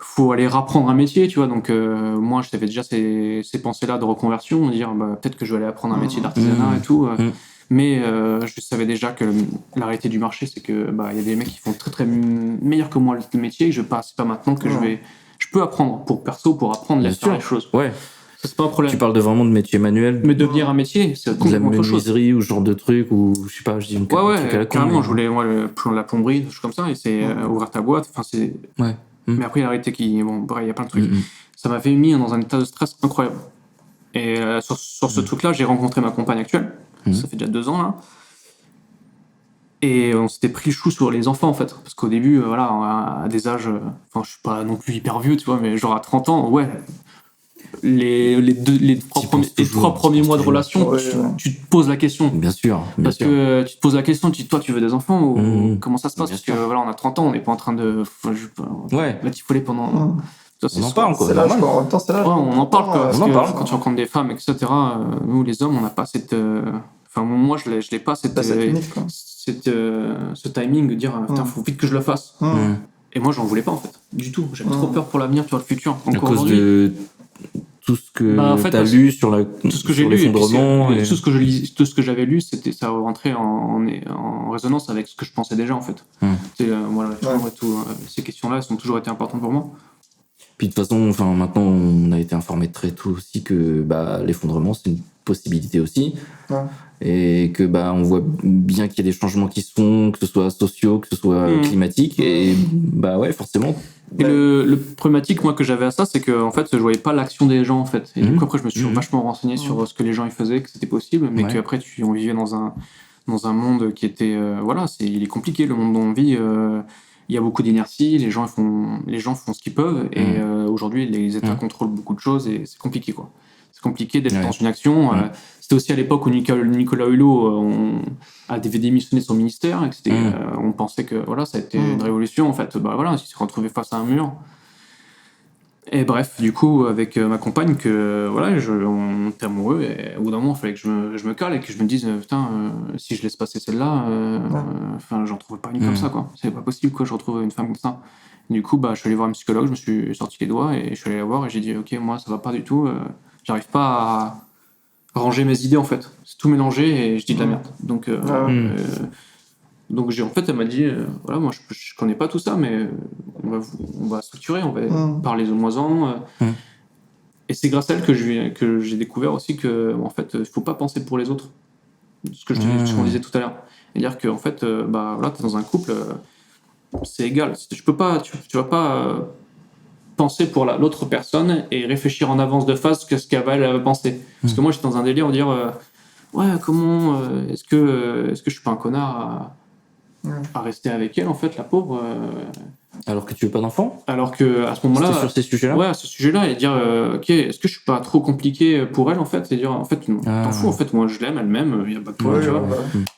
faut aller rapprendre un métier, tu vois. Donc moi j'avais déjà ces pensées-là de reconversion, de dire peut-être que je vais aller apprendre un métier d'artisanat et tout, mais je savais déjà que la réalité du marché, c'est que y a des mecs qui font très très meilleur que moi le métier, et c'est pas maintenant que je peux apprendre pour apprendre à faire les choses. Ça, c'est pas un problème. Tu parles vraiment de métier manuel, mais devenir un métier, c'est complètement autre chose. De la menuiserie ou ce genre de truc, ou je sais pas, je dis un truc à la con. Carrément, je voulais la plomberie, des choses comme ça, et c'est ouvrir ta boîte, enfin c'est. Mais après, il y a la réalité il y a plein de trucs. Ça m'avait mis dans un état de stress incroyable. Et sur ce truc-là, j'ai rencontré ma compagne actuelle. Ça fait déjà 2 ans, là. Et on s'était pris le chou sur les enfants, en fait. Parce qu'au début, à des âges... je suis pas non plus hyper vieux, tu vois, mais genre à 30 ans, les trois premiers mois de relation, tu te poses la question. Bien sûr. Parce que tu te poses la question, toi, tu veux des enfants ou comment ça se passe? Parce que voilà, on a 30 ans, on n'est pas en train de batifoler pendant. On en parle, quoi. C'est l'âge, en même temps, c'est l'âge. On en parle, quoi. Parce que quand tu rencontres des femmes, etc., nous, les hommes, on n'a pas cette. Enfin, moi, je l'ai pas, ce timing de dire, putain, faut vite que je le fasse. Et moi, j'en voulais pas, en fait, du tout. J'avais trop peur pour l'avenir, pour le futur. À cause de tout ce que t'as lu sur tout ce que j'ai lu, l'effondrement. Tout ce que j'avais lu, ça rentrait en résonance avec ce que je pensais déjà, en fait. Voilà, ces questions-là, elles ont toujours été importantes pour moi. Puis de toute façon, maintenant, on a été informé très tôt aussi que l'effondrement, c'est une possibilité aussi. Et que on voit bien qu'il y a des changements qui se font, que ce soit sociaux, que ce soit climatiques. Et forcément. Et le problématique, moi, que j'avais à ça, c'est que en fait, je voyais pas l'action des gens, en fait. Et du coup, après, je me suis vachement renseigné sur ce que les gens ils faisaient, que c'était possible, mais qu'après, on vivait dans un monde qui était, il est compliqué, le monde dont on vit. Il y a beaucoup d'inertie, les gens font ce qu'ils peuvent, et aujourd'hui, les États contrôlent beaucoup de choses, et c'est compliqué, quoi. C'est compliqué d'être dans une action. C'était aussi à l'époque où Nicolas Hulot a démissionné de son ministère, et on pensait que ça a été une révolution. En fait, il s'est retrouvé face à un mur. Et bref, du coup, avec ma compagne, on était amoureux, et au bout d'un moment, il fallait que je me cale et que je me dise, putain, si je laisse passer celle-là, j'en trouve pas une comme ça, quoi. C'est pas possible que je retrouve une femme comme ça. Et du coup, je suis allé voir un psychologue, je me suis sorti les doigts et je suis allé la voir et j'ai dit, ok, moi, ça va pas du tout, j'arrive pas à ranger mes idées, en fait. C'est tout mélangé et je dis de la merde. Donc, elle m'a dit, moi, je connais pas tout ça, mais on va structurer, on va parler de moins. Et c'est grâce à elle que j'ai découvert aussi que, en fait, il faut pas penser pour les autres. Ce qu'on disait tout à l'heure. C'est-à-dire que, en fait, t'es dans un couple, c'est égal. Tu vas pas penser pour l'autre personne et réfléchir en avance de phase ce qu'elle va penser. Parce que moi, j'étais dans un délire de dire, comment, est-ce que je suis pas un connard à rester avec elle, en fait, la pauvre. Alors que tu veux pas d'enfant ? Alors que à ce moment-là, c'était sur ces sujets-là ? Ouais, à ce sujet-là, et dire ok, est-ce que je suis pas trop compliqué pour elle, en fait, et dire en fait t'en fous, en fait, moi je l'aime, elle m'aime, il y a pas de problème, tu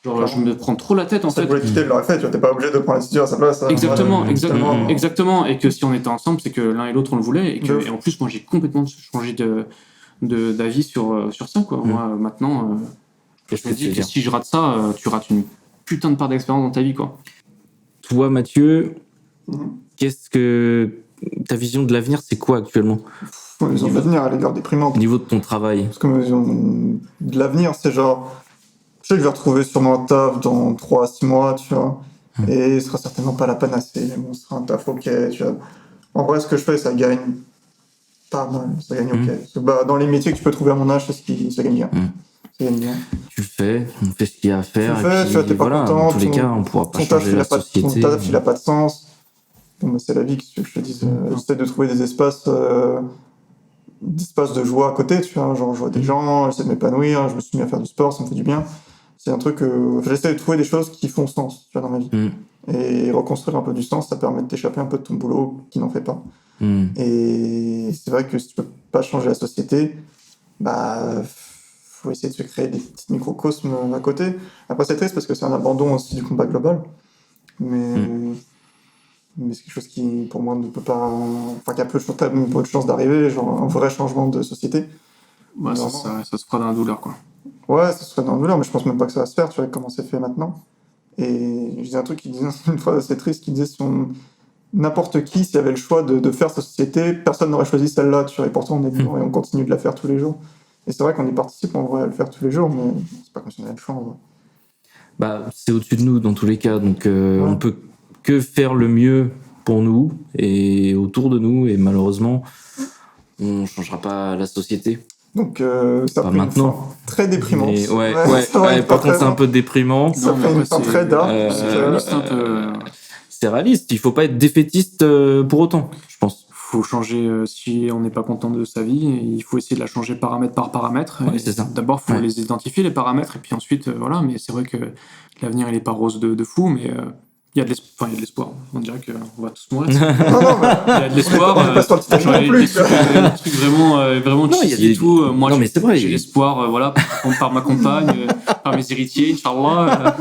vois. Genre je me prends trop la tête, en fait. Si elle voulait quitter, elle l'aurait fait, tu vois, t'es pas obligé de prendre la décision à sa place. Exactement, et que si on était ensemble, c'est que l'un et l'autre on le voulait, et en plus moi j'ai complètement changé d'avis sur ça, quoi. Moi maintenant, je me dis que si je rate ça, tu rates une putain de part d'expérience dans ta vie, quoi. Toi, Mathieu, qu'est-ce que ta vision de l'avenir, c'est quoi actuellement ? La vision de l'avenir, elle est grave déprimante. Au niveau de ton travail. Parce que ma vision de l'avenir, c'est genre, je sais que je vais retrouver sûrement un taf dans 3 à 6 mois, tu vois, et ce sera certainement pas la panacée, mais bon, ce sera un taf ok, tu vois. En vrai, ce que je fais, ça gagne pas mal, ça gagne ok. Parce que, dans les métiers que tu peux trouver à mon âge, ça gagne bien. Tu le fais, on fait ce qu'il y a à faire. Tu le fais, tu vois, t'es pas content. Dans tous les cas, on pourra pas changer la société. Ton taf, il a pas de sens. Bon, c'est la vie, que je te dise. J'essaie de trouver des espaces de joie à côté, tu vois. Genre, je vois des gens, j'essaie de m'épanouir, je me suis mis à faire du sport, ça me fait du bien. C'est un truc j'essaie de trouver des choses qui font sens, tu vois, dans ma vie. Et reconstruire un peu du sens, ça permet de t'échapper un peu de ton boulot qui n'en fait pas. Et c'est vrai que si tu peux pas changer la société, faut essayer de se créer des petits microcosmes à côté. Après, c'est triste parce que c'est un abandon aussi du combat global. Mais c'est quelque chose qui, pour moi, ne peut pas... Enfin, qui a peu de chances d'arriver, genre un vrai changement de société. Ça se fera dans la douleur, quoi. Ouais, ça se fera dans la douleur, mais je pense même pas que ça va se faire, tu vois, comment c'est fait maintenant. Et je disais un truc qui disait une fois assez triste, qui disait n'importe qui, s'il y avait le choix de faire sa société, personne n'aurait choisi celle-là, tu vois, et pourtant on est vivant et on continue de la faire tous les jours. Et c'est vrai qu'on y participe, on va le faire tous les jours, mais c'est pas comme si on avait le choix. C'est au-dessus de nous dans tous les cas, donc on peut que faire le mieux pour nous et autour de nous, et malheureusement, on changera pas la société. Donc ça pas fait maintenant. Une fin très déprimante. Par contre, c'est un peu déprimant. Ça fait une fin très dark. C'est réaliste, il faut pas être défaitiste pour autant, je pense. Faut changer, si on n'est pas content de sa vie, il faut essayer de la changer paramètre par paramètre. C'est ça. D'abord, il faut les identifier, les paramètres, et puis ensuite, mais c'est vrai que l'avenir, il n'est pas rose de fou, mais Il y a de l'espoir. On dirait qu'on va tous mourir. Il y a de l'espoir. On est pas sur le Titanic non plus. Des trucs vraiment cheesy et tout. Moi, non, mais c'est vrai, j'ai l'espoir, voilà, par ma compagne, par mes héritiers, Inch'Allah.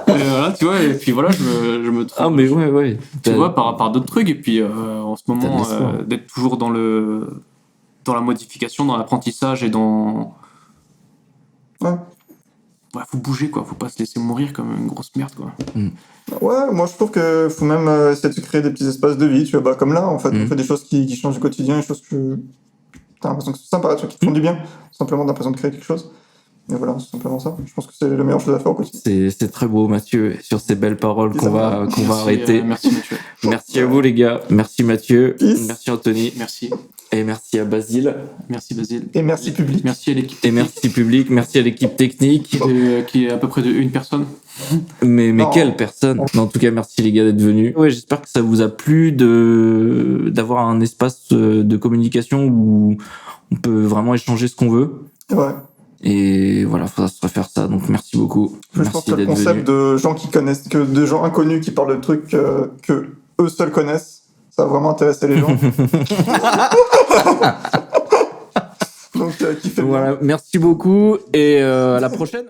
Voilà, tu vois, et puis voilà, je me trouve. Ah, mais ouais. Tu vois, par rapport à d'autres trucs, et puis en ce moment, d'être toujours dans la modification, dans l'apprentissage et dans. Ouais, faut bouger, quoi. Faut pas se laisser mourir comme une grosse merde, quoi. Ouais, moi je trouve qu'il faut même essayer de se créer des petits espaces de vie, tu vois, comme là, en fait, on fait des choses qui changent du quotidien, des choses que t'as l'impression que c'est sympa, tu vois, qui te font du bien, simplement t'as l'impression de créer quelque chose. Et voilà, c'est simplement ça. Je pense que c'est la meilleure chose à faire au quotidien. C'est très beau, Mathieu. Et sur ces belles paroles qu'on va arrêter. Merci, Mathieu. Merci à vous, les gars. Merci, Mathieu. Peace. Merci, Anthony. Merci. Et merci à Basile. Merci, Basile. Et merci, public. Merci à l'équipe technique. Et merci, public. Merci à l'équipe technique. Qui est à peu près de une personne. Mais quelle personne. Mais en tout cas, merci, les gars, d'être venus. Ouais, j'espère que ça vous a plu d'avoir un espace de communication où on peut vraiment échanger ce qu'on veut. Ouais. Et voilà, faudra se refaire ça. Donc merci beaucoup. Je pense que le concept de gens qui connaissent, de gens inconnus qui parlent de trucs que eux seuls connaissent, ça va vraiment intéresser les gens. Donc kiffez bien. Voilà, merci beaucoup et à la prochaine.